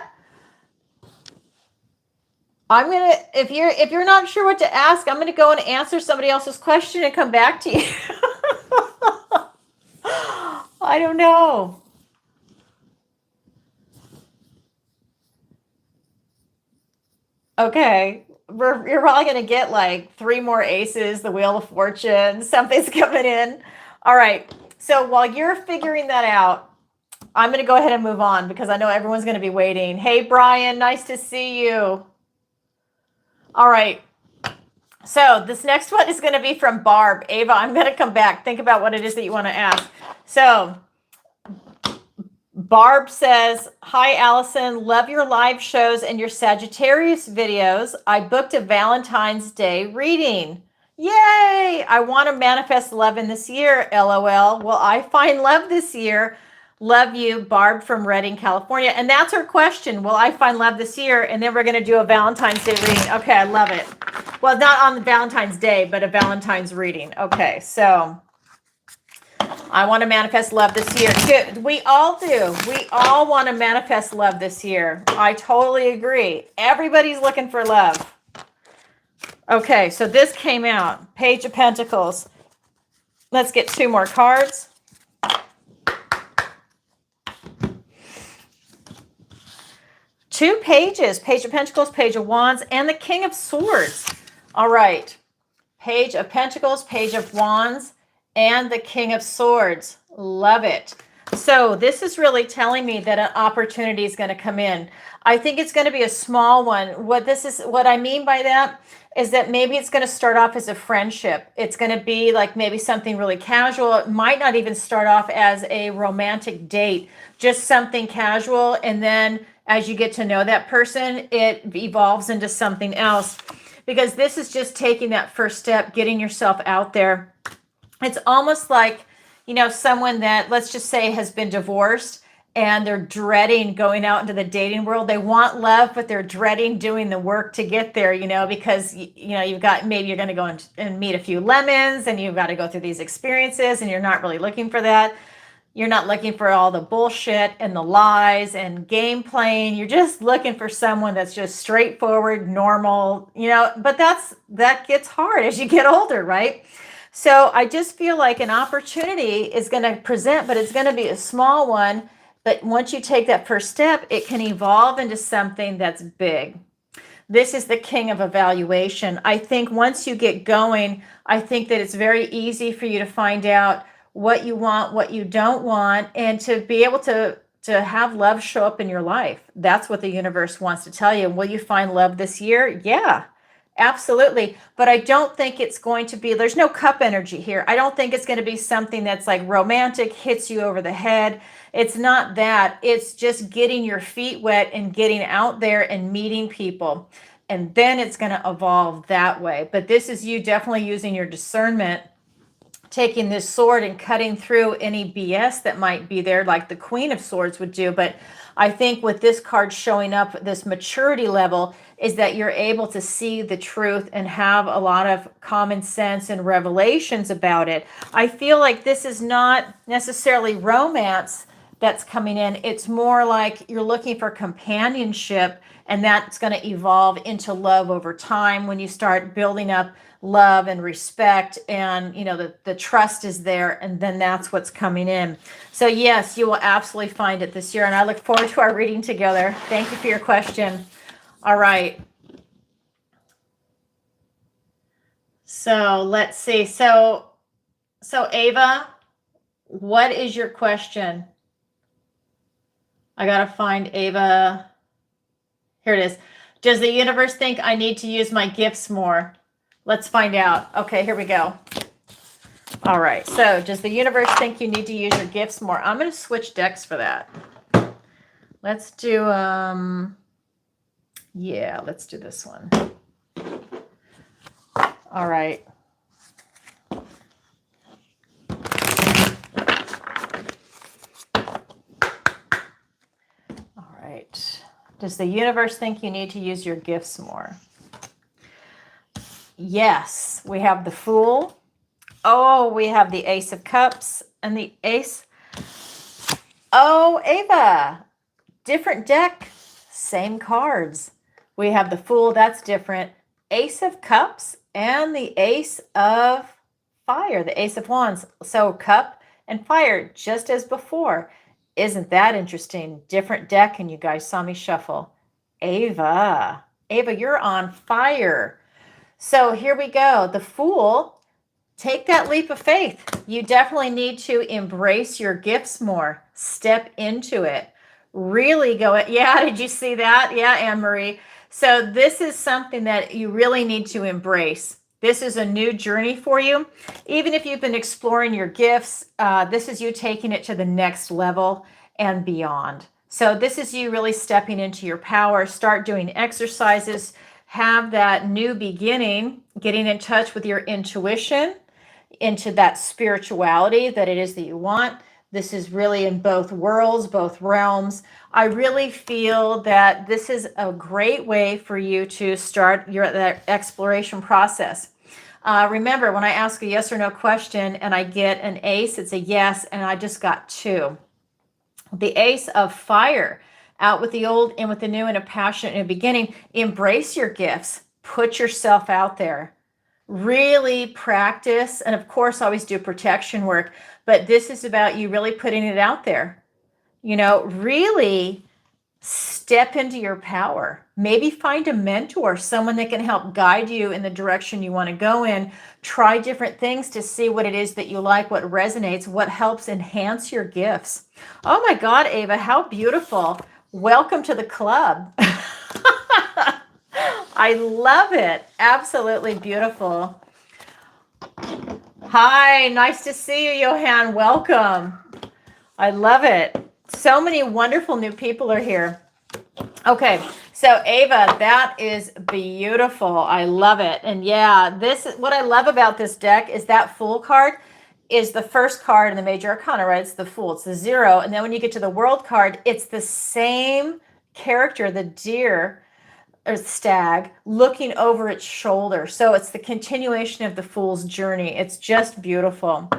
I'm gonna, if you're not sure what to ask, I'm gonna go and answer somebody else's question and come back to you. I don't know. Okay. You're probably going to get like 3 more aces, the Wheel of Fortune, something's coming in. All right. So while you're figuring that out, I'm going to go ahead and move on because I know everyone's going to be waiting. Hey, Brian, nice to see you. All right. So this next one is going to be from Barb. Ava, I'm going to come back. Think about what it is that you want to ask. So Barb says, hi, Alison. Love your live shows and your Sagittarius videos. I booked a Valentine's Day reading. Yay! I want to manifest love in this year, LOL. Will I find love this year? Love you, Barb from Redding, California. And that's her question. Will I find love this year? And then we're going to do a Valentine's Day reading. Okay, I love it. Well, not on Valentine's Day, but a Valentine's reading. Okay, so I want to manifest love this year. Good. We all do. We all want to manifest love this year. I totally agree. Everybody's looking for love. Okay, so this came out. Page of Pentacles. Let's get 2 more cards. Two pages. Page of Pentacles, Page of Wands, and the King of Swords. All right. Page of Pentacles, Page of Wands, and the King of Swords. Love it. So this is really telling me that an opportunity is going to come in. I think it's going to be a small one. What I mean by that is that maybe it's going to start off as a friendship. It's going to be like maybe something really casual. It might not even start off as a romantic date, just something casual. And then as you get to know that person, it evolves into something else, because this is just taking that first step, getting yourself out there. It's almost like, you know, someone that, let's just say, has been divorced and they're dreading going out into the dating world. They want love, but they're dreading doing the work to get there, you know, because, you know, you've got, maybe you're going to go and meet a few lemons and you've got to go through these experiences and you're not really looking for that. You're not looking for all the bullshit and the lies and game playing. You're just looking for someone that's just straightforward, normal, you know, but that gets hard as you get older, right? So I just feel like an opportunity is going to present, but it's going to be a small one. But once you take that first step, it can evolve into something that's big. This is the King of Evaluation. I think once you get going, I think that it's very easy for you to find out what you want, what you don't want, and to be able to have love show up in your life. That's what the universe wants to tell you. Will you find love this year? Yeah. Absolutely. But I don't think it's going to be, there's no cup energy here. I don't think it's going to be something that's like romantic, hits you over the head. It's not that. It's just getting your feet wet and getting out there and meeting people. And then it's going to evolve that way. But this is you definitely using your discernment, taking this sword and cutting through any BS that might be there, like the Queen of Swords would do. But I think with this card showing up, this maturity level, is that you're able to see the truth and have a lot of common sense and revelations about it. I feel like this is not necessarily romance that's coming in. It's more like you're looking for companionship, and that's going to evolve into love over time when you start building up love and respect, and you know the trust is there, and then that's what's coming in. So yes, you will absolutely find it this year, and I look forward to our reading together. Thank you for your question. All right, so let's see. So Ava, what is your question? I gotta find Ava. Here it is. Does the universe think I need to use my gifts more? Let's find out. Okay, here we go. All right, so does the universe think you need to use your gifts more? I'm going to switch decks for that. Let's do, yeah, let's do this one. All right. All right. Does the universe think you need to use your gifts more? Yes, we have the Fool. Oh, we have the Ace of Cups and the Ace Oh, Ava, different deck, same cards. We have the Fool, that's different. Ace of Cups and the Ace of Fire, the Ace of Wands. So Cup and Fire, just as before. Isn't that interesting? Different deck, and you guys saw me shuffle. Ava, you're on fire. So here we go. The Fool, take that leap of faith. You definitely need to embrace your gifts more. Step into it. Really go it. Yeah, did you see that? Yeah, Anne-Marie. So this is something that you really need to embrace. This is a new journey for you. Even if you've been exploring your gifts, this is you taking it to the next level and beyond. So this is you really stepping into your power. Start doing exercises. Have that new beginning, getting in touch with your intuition, into that spirituality that it is that you want. This is really in both worlds, both realms. I really feel that this is a great way for you to start that exploration process. Remember, when I ask a yes or no question and I get an ace, it's a yes, and I just got 2. The Ace of Fire, out with the old, in with the new, and a passionate new beginning. Embrace your gifts. Put yourself out there. Really practice, and of course always do protection work, but this is about you really putting it out there. Really step into your power. Maybe find a mentor, someone that can help guide you in the direction you want to go in. Try different things to see what it is that you like, what resonates, what helps enhance your gifts. Oh my God, Ava, how beautiful. Welcome to the club. I love it. Absolutely beautiful. Hi, nice to see you, Johan. Welcome. I love it. So many wonderful new people are here. Okay, so Ava, that is beautiful. I love it. And yeah, what I love about this deck is that Fool card is the first card in the major arcana, right? It's the Fool, it's the 0. And then when you get to the World card, it's the same character, the deer or stag, looking over its shoulder. So it's the continuation of the Fool's journey. It's just beautiful.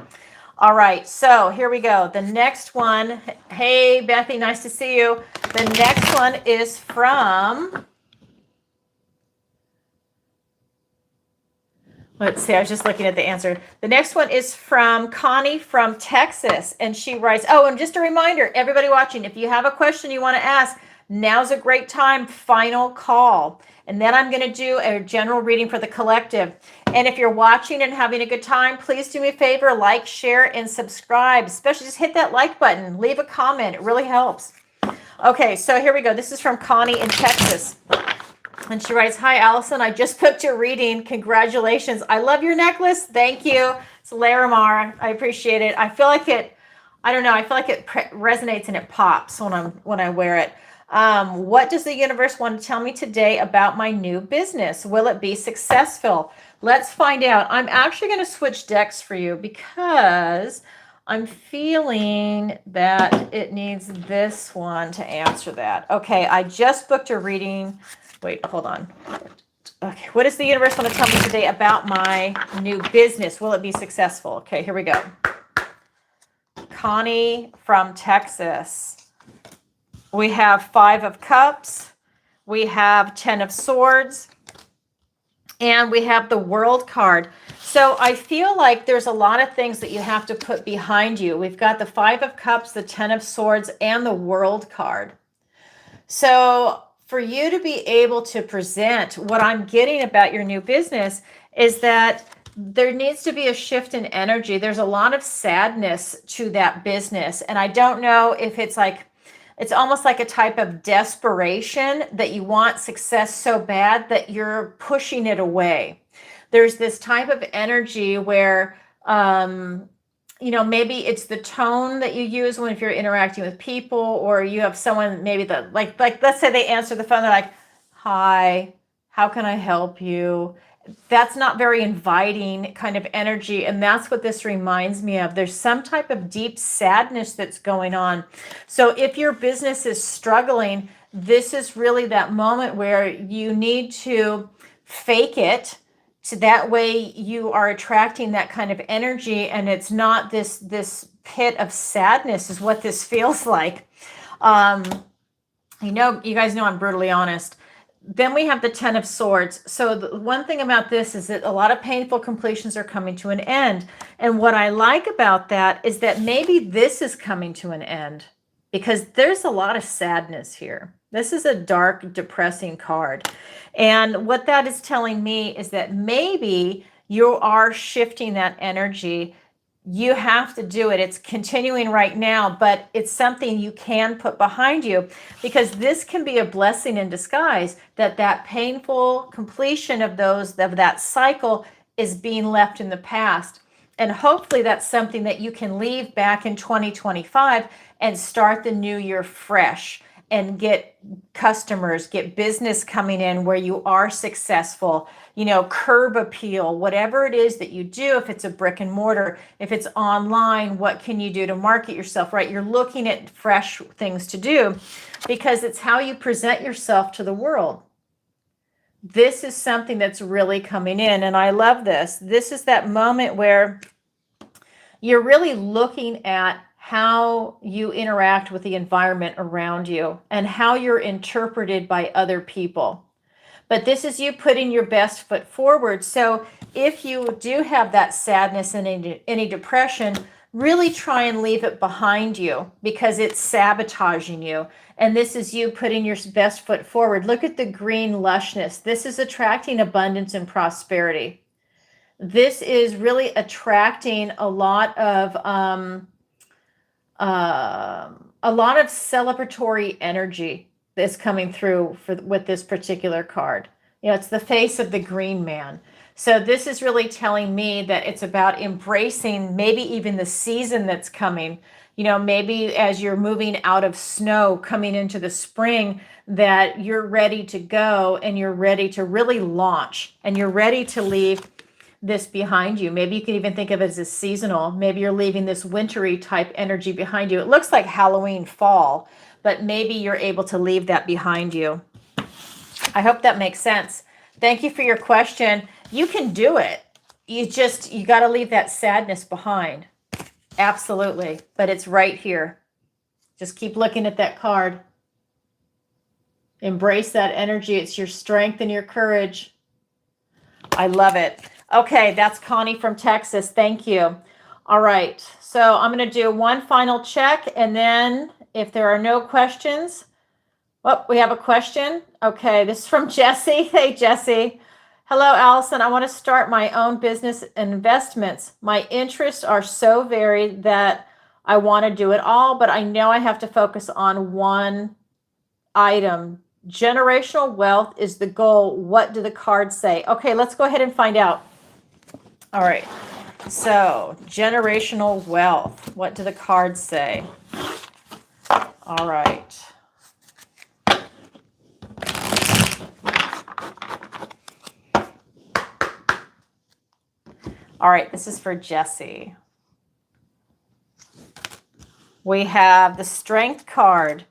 All right, so here we go. The next one, hey, Bethy, nice to see you. The next one is from, let's see, I was just looking at the answer. The next one is from Connie from Texas, and she writes, oh, and just a reminder, everybody watching, if you have a question you want to ask, now's a great time, final call. And then I'm going to do a general reading for the collective. And if you're watching and having a good time, please do me a favor, like, share, and subscribe. Especially just hit that like button. Leave a comment. It really helps. Okay, so here we go. This is from Connie in Texas. And she writes, hi, Alison. I just booked your reading. Congratulations. I love your necklace. Thank you. It's Larimar. I appreciate it. I feel like it, I don't know, I feel like it resonates and it pops when I wear it. What does the universe want to tell me today about my new business? Will it be successful? Let's find out. I'm actually going to switch decks for you because I'm feeling that it needs this one to answer that. Okay, I just booked a reading. Wait, hold on. Okay, what does the universe want to tell me today about my new business? Will it be successful? Okay, here we go. Connie from Texas. We have 5 of Cups, we have 10 of Swords, and we have the World card. So I feel like there's a lot of things that you have to put behind you. We've got the 5 of Cups, the 10 of Swords, and the World card. So for you to be able to present what I'm getting about your new business is that there needs to be a shift in energy. There's a lot of sadness to that business. And I don't know if it's like, it's almost like a type of desperation that you want success so bad that you're pushing it away. There's this type of energy where, maybe it's the tone that you use when if you're interacting with people, or you have someone maybe that like let's say they answer the phone, they're like, hi, how can I help you? That's not very inviting kind of energy. And that's what this reminds me of. There's some type of deep sadness that's going on. So if your business is struggling, this is really that moment where you need to fake it. So that way you are attracting that kind of energy, and it's not this pit of sadness is what this feels like. You guys know I'm brutally honest. Then we have the 10 of Swords. So the one thing about this is that a lot of painful completions are coming to an end. And what I like about that is that maybe this is coming to an end because there's a lot of sadness here. This is a dark, depressing card. And what that is telling me is that maybe you are shifting that energy. You have to do it. It's continuing right now, but it's something you can put behind you because this can be a blessing in disguise that painful completion of that cycle is being left in the past. And hopefully that's something that you can leave back in 2025 and start the new year fresh and get customers, get business coming in where you are successful, curb appeal, whatever it is that you do. If it's a brick and mortar, if it's online, what can you do to market yourself, right? You're looking at fresh things to do because it's how you present yourself to the world. This is something that's really coming in, and I love this. This is that moment where you're really looking at how you interact with the environment around you and how you're interpreted by other people. But this is you putting your best foot forward. So if you do have that sadness and any depression, really try and leave it behind you because it's sabotaging you. And this is you putting your best foot forward. Look at the green lushness. This is attracting abundance and prosperity. This is really attracting a lot of celebratory energy that's coming through with this particular card. It's the face of the green man. So this is really telling me that it's about embracing maybe even the season that's coming. Maybe as you're moving out of snow, coming into the spring, that you're ready to go and you're ready to really launch and you're ready to leave this behind you. Maybe you can even think of it as seasonal. Maybe you're leaving this wintry type energy behind you. It looks like Halloween fall, but maybe you're able to leave that behind you. I hope that makes sense. Thank you for your question. You can do it. You got to leave that sadness behind. Absolutely. But it's right here. Just keep looking at that card. Embrace that energy. It's your strength and your courage. I love it. Okay, that's Connie from Texas. Thank you. All right, so I'm going to do one final check, and then if there are no questions, we have a question. Okay, this is from Jesse. Hey, Jesse. Hello, Alison. I want to start my own business investments. My interests are so varied that I want to do it all, but I know I have to focus on one item. Generational wealth is the goal. What do the cards say? Okay, let's go ahead and find out. All right, so generational wealth. What do the cards say? All right. All right, this is for Jesse. We have the Strength card.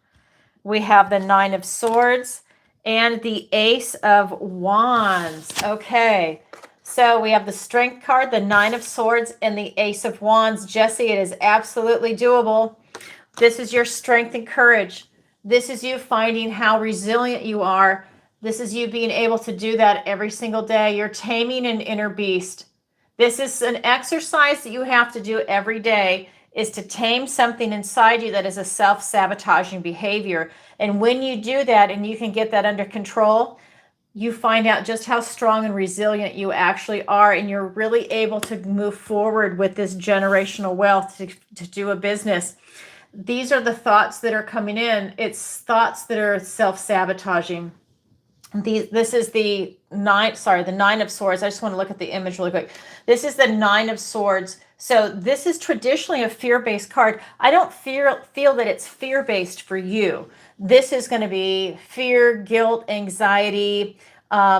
We have the 9 of Swords and the Ace of Wands. Okay. So we have the Strength card, the 9 of Swords, and the Ace of Wands. Jesse, it is absolutely doable. This is your strength and courage. This is you finding how resilient you are. This is you being able to do that every single day. You're taming an inner beast. This is an exercise that you have to do every day, is to tame something inside you that is a self-sabotaging behavior. And when you do that and you can get that under control, you find out just how strong and resilient you actually are, and you're really able to move forward with this generational wealth to do a business. These are the thoughts that are coming in. It's thoughts that are self-sabotaging. This is the 9 of Swords. I just want to look at the image really quick. This is the 9 of Swords. So this is traditionally a fear-based card. I don't feel that it's fear-based for you. This is going to be fear, guilt, anxiety,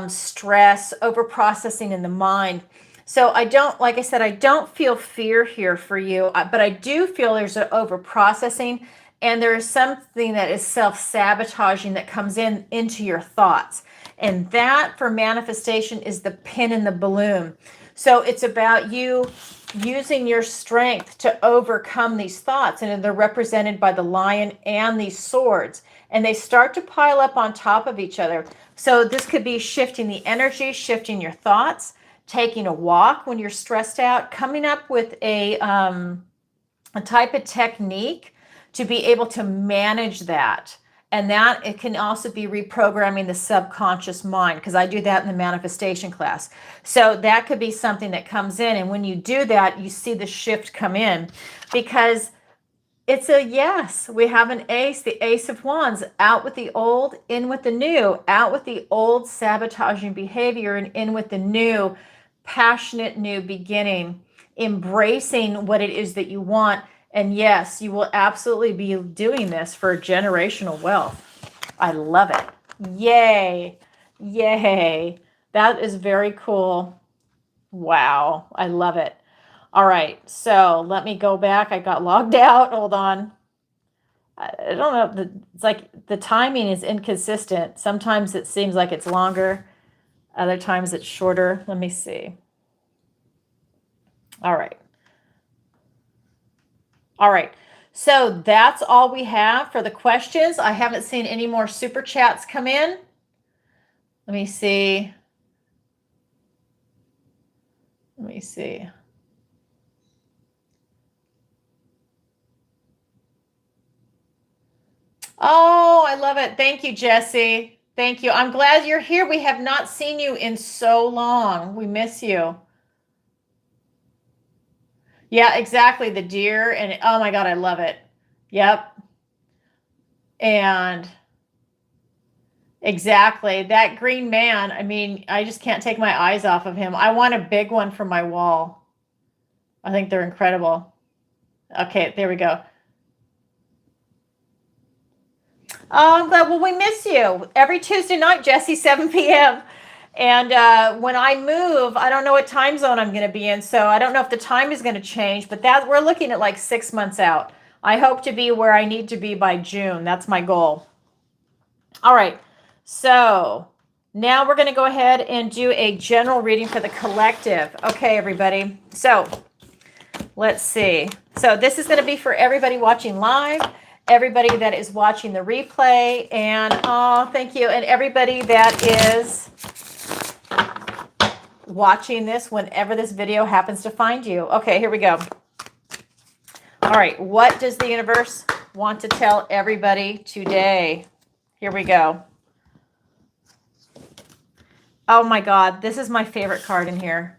stress, over-processing in the mind. So I don't feel fear here for you, but I do feel there's an over-processing, and there is something that is self-sabotaging that comes into your thoughts. And that, for manifestation, is the pin in the balloon. So it's about you using your strength to overcome these thoughts. And they're represented by the lion and these swords. And they start to pile up on top of each other. So this could be shifting the energy, shifting your thoughts, taking a walk when you're stressed out, coming up with a type of technique to be able to manage that. And that it can also be reprogramming the subconscious mind, because I do that in the manifestation class. So that could be something that comes in. And when you do that, you see the shift come in, because it's a yes. We have an ace, the ace of wands, out with the old, in with the new, out with the old sabotaging behavior and in with the new, passionate new beginning, embracing what it is that you want. And yes, you will absolutely be doing this for generational wealth. I love it. Yay. Yay. That is very cool. Wow. I love it. All right. So let me go back. I got logged out. Hold on. I don't know. It's like the timing is inconsistent. Sometimes it seems like it's longer. Other times it's shorter. Let me see. All right. All right. So that's all we have for the questions. I haven't seen any more super chats come in. Let me see. Let me see. Oh, I love it. Thank you, Jesse. Thank you. I'm glad you're here. We have not seen you in so long. We miss you. Yeah, exactly. The deer. And oh my God, I love it. Yep. And exactly. That green man. I mean, I just can't take my eyes off of him. I want a big one for my wall. I think they're incredible. Okay, there we go. Oh, I'm glad. Well, we miss you every Tuesday night, Jesse, 7 p.m. And when I move, I don't know what time zone I'm going to be in. So I don't know if the time is going to change, but that we're looking at like 6 months out. I hope to be where I need to be by June. That's my goal. All right. So now we're going to go ahead and do a general reading for the collective. Okay, everybody. So let's see. So this is going to be for everybody watching live, everybody that is watching the replay, and oh, thank you. And everybody that is watching this whenever this video happens to find you. Okay, here we go. All right, what does the universe want to tell everybody today? Here we go. Oh my God, this is my favorite card in here.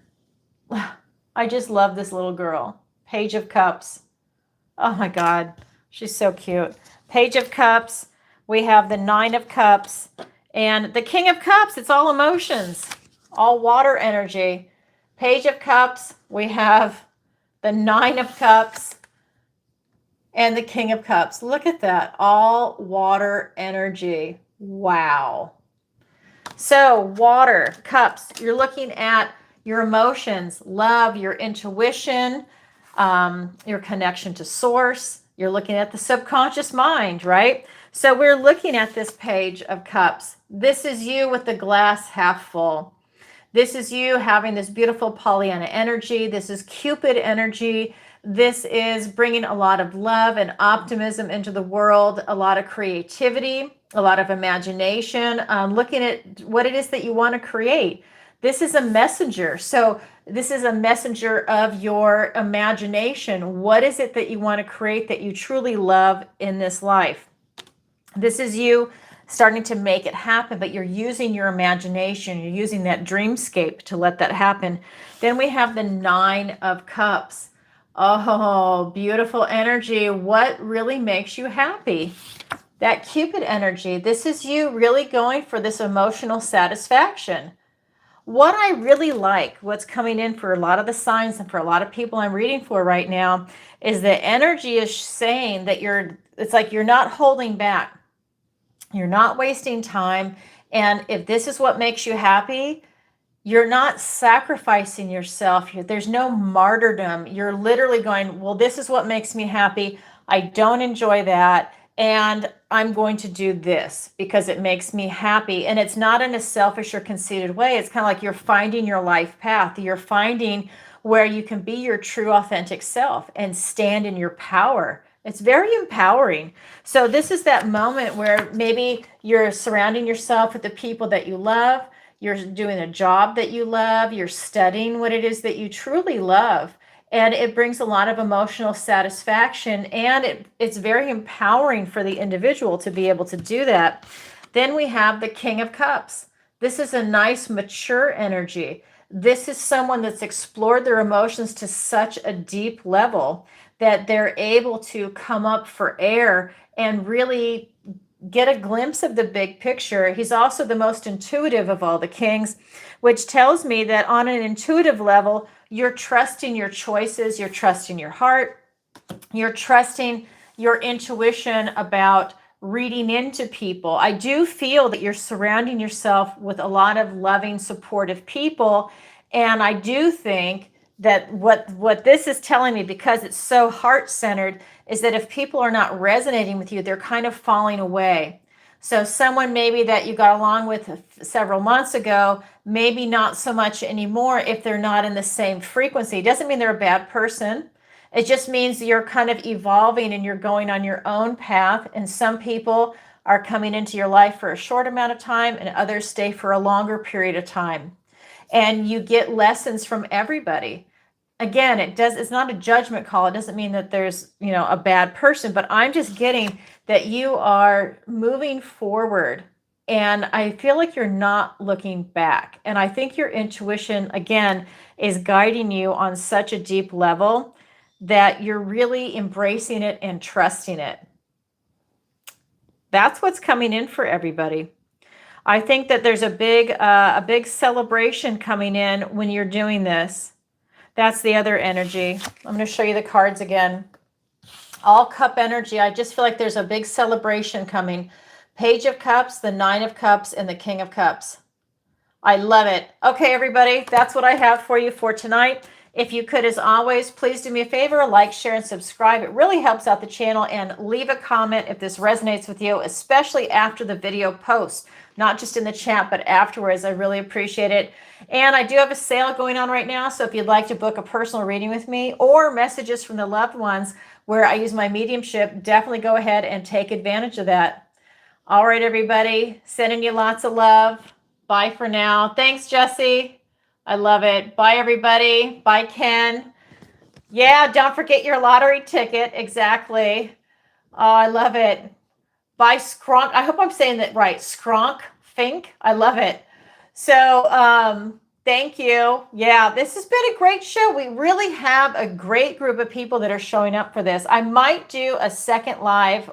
I just love this little girl. Page of Cups. Oh my God, she's so cute. Page of Cups. We have the Nine of Cups and the King of Cups. It's all emotions, all water energy. Page of Cups. We have the Nine of Cups and the King of Cups. Look at that. All water energy. Wow. So water, cups, you're looking at your emotions, love, your intuition, your connection to source. You're looking at the subconscious mind, right? So we're looking at this Page of Cups. This is you with the glass half full. This is you having this beautiful Pollyanna energy. This is Cupid energy. This is bringing a lot of love and optimism into the world, a lot of creativity, a lot of imagination, looking at what it is that you want to create. This is a messenger. So this is a messenger of your imagination. What is it that you want to create that you truly love in this life? This is you starting to make it happen, but you're using your imagination. You're using that dreamscape to let that happen. Then we have the Nine of Cups. Oh, beautiful energy. What really makes you happy? That Cupid energy. This is you really going for this emotional satisfaction. What I really like, what's coming in for a lot of the signs and for a lot of people I'm reading for right now, is the energy is saying that it's like you're not holding back. You're not wasting time. And if this is what makes you happy, you're not sacrificing yourself. There's no martyrdom. You're literally going, well, this is what makes me happy. I don't enjoy that. And I'm going to do this because it makes me happy. And it's not in a selfish or conceited way. It's kind of like you're finding your life path. You're finding where you can be your true authentic self and stand in your power. It's very empowering. So this is that moment where maybe you're surrounding yourself with the people that you love, you're doing a job that you love, you're studying what it is that you truly love, and it brings a lot of emotional satisfaction, and it's very empowering for the individual to be able to do that. Then we have the King of Cups. This is a nice, mature energy. This is someone that's explored their emotions to such a deep level that they're able to come up for air and really get a glimpse of the big picture. He's also the most intuitive of all the kings, which tells me that on an intuitive level, you're trusting your choices, you're trusting your heart, you're trusting your intuition about reading into people. I do feel that you're surrounding yourself with a lot of loving, supportive people. And I do think that what this is telling me, because it's so heart-centered, is that if people are not resonating with you, they're kind of falling away. So someone maybe that you got along with several months ago, maybe not so much anymore if they're not in the same frequency. It doesn't mean they're a bad person. It just means you're kind of evolving and you're going on your own path. And some people are coming into your life for a short amount of time and others stay for a longer period of time. And you get lessons from everybody. Again, it's not a judgment call. It doesn't mean that there's, a bad person, but I'm just getting that you are moving forward. And I feel like you're not looking back. And I think your intuition, again, is guiding you on such a deep level that you're really embracing it and trusting it. That's what's coming in for everybody. I think that there's a big celebration coming in when you're doing this. That's the other energy. I'm going to show you the cards again. All cup energy. I just feel like there's a big celebration coming. Page of Cups, the Nine of Cups, and the King of Cups. I love it. Okay, everybody, that's what I have for you for tonight. If you could, as always, please do me a favor, like, share, and subscribe. It really helps out the channel. And leave a comment if this resonates with you, especially after the video post. Not just in the chat, but afterwards. I really appreciate it. And I do have a sale going on right now. So if you'd like to book a personal reading with me or messages from the loved ones where I use my mediumship, definitely go ahead and take advantage of that. All right, everybody. Sending you lots of love. Bye for now. Thanks, Jesse. I love it. Bye, everybody. Bye, Ken. Yeah, don't forget your lottery ticket. Exactly. Oh, I love it. Bye, Skronk. I hope I'm saying that right. Skronk Fink. I love it. So thank you. Yeah, this has been a great show. We really have a great group of people that are showing up for this. I might do a second live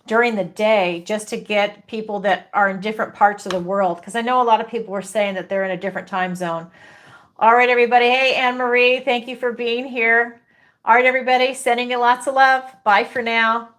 during the day just to get people that are in different parts of the world, because I know a lot of people were saying that they're in a different time zone. All right, everybody. Hey, Anne-Marie, thank you for being here. All right, everybody, sending you lots of love. Bye for now.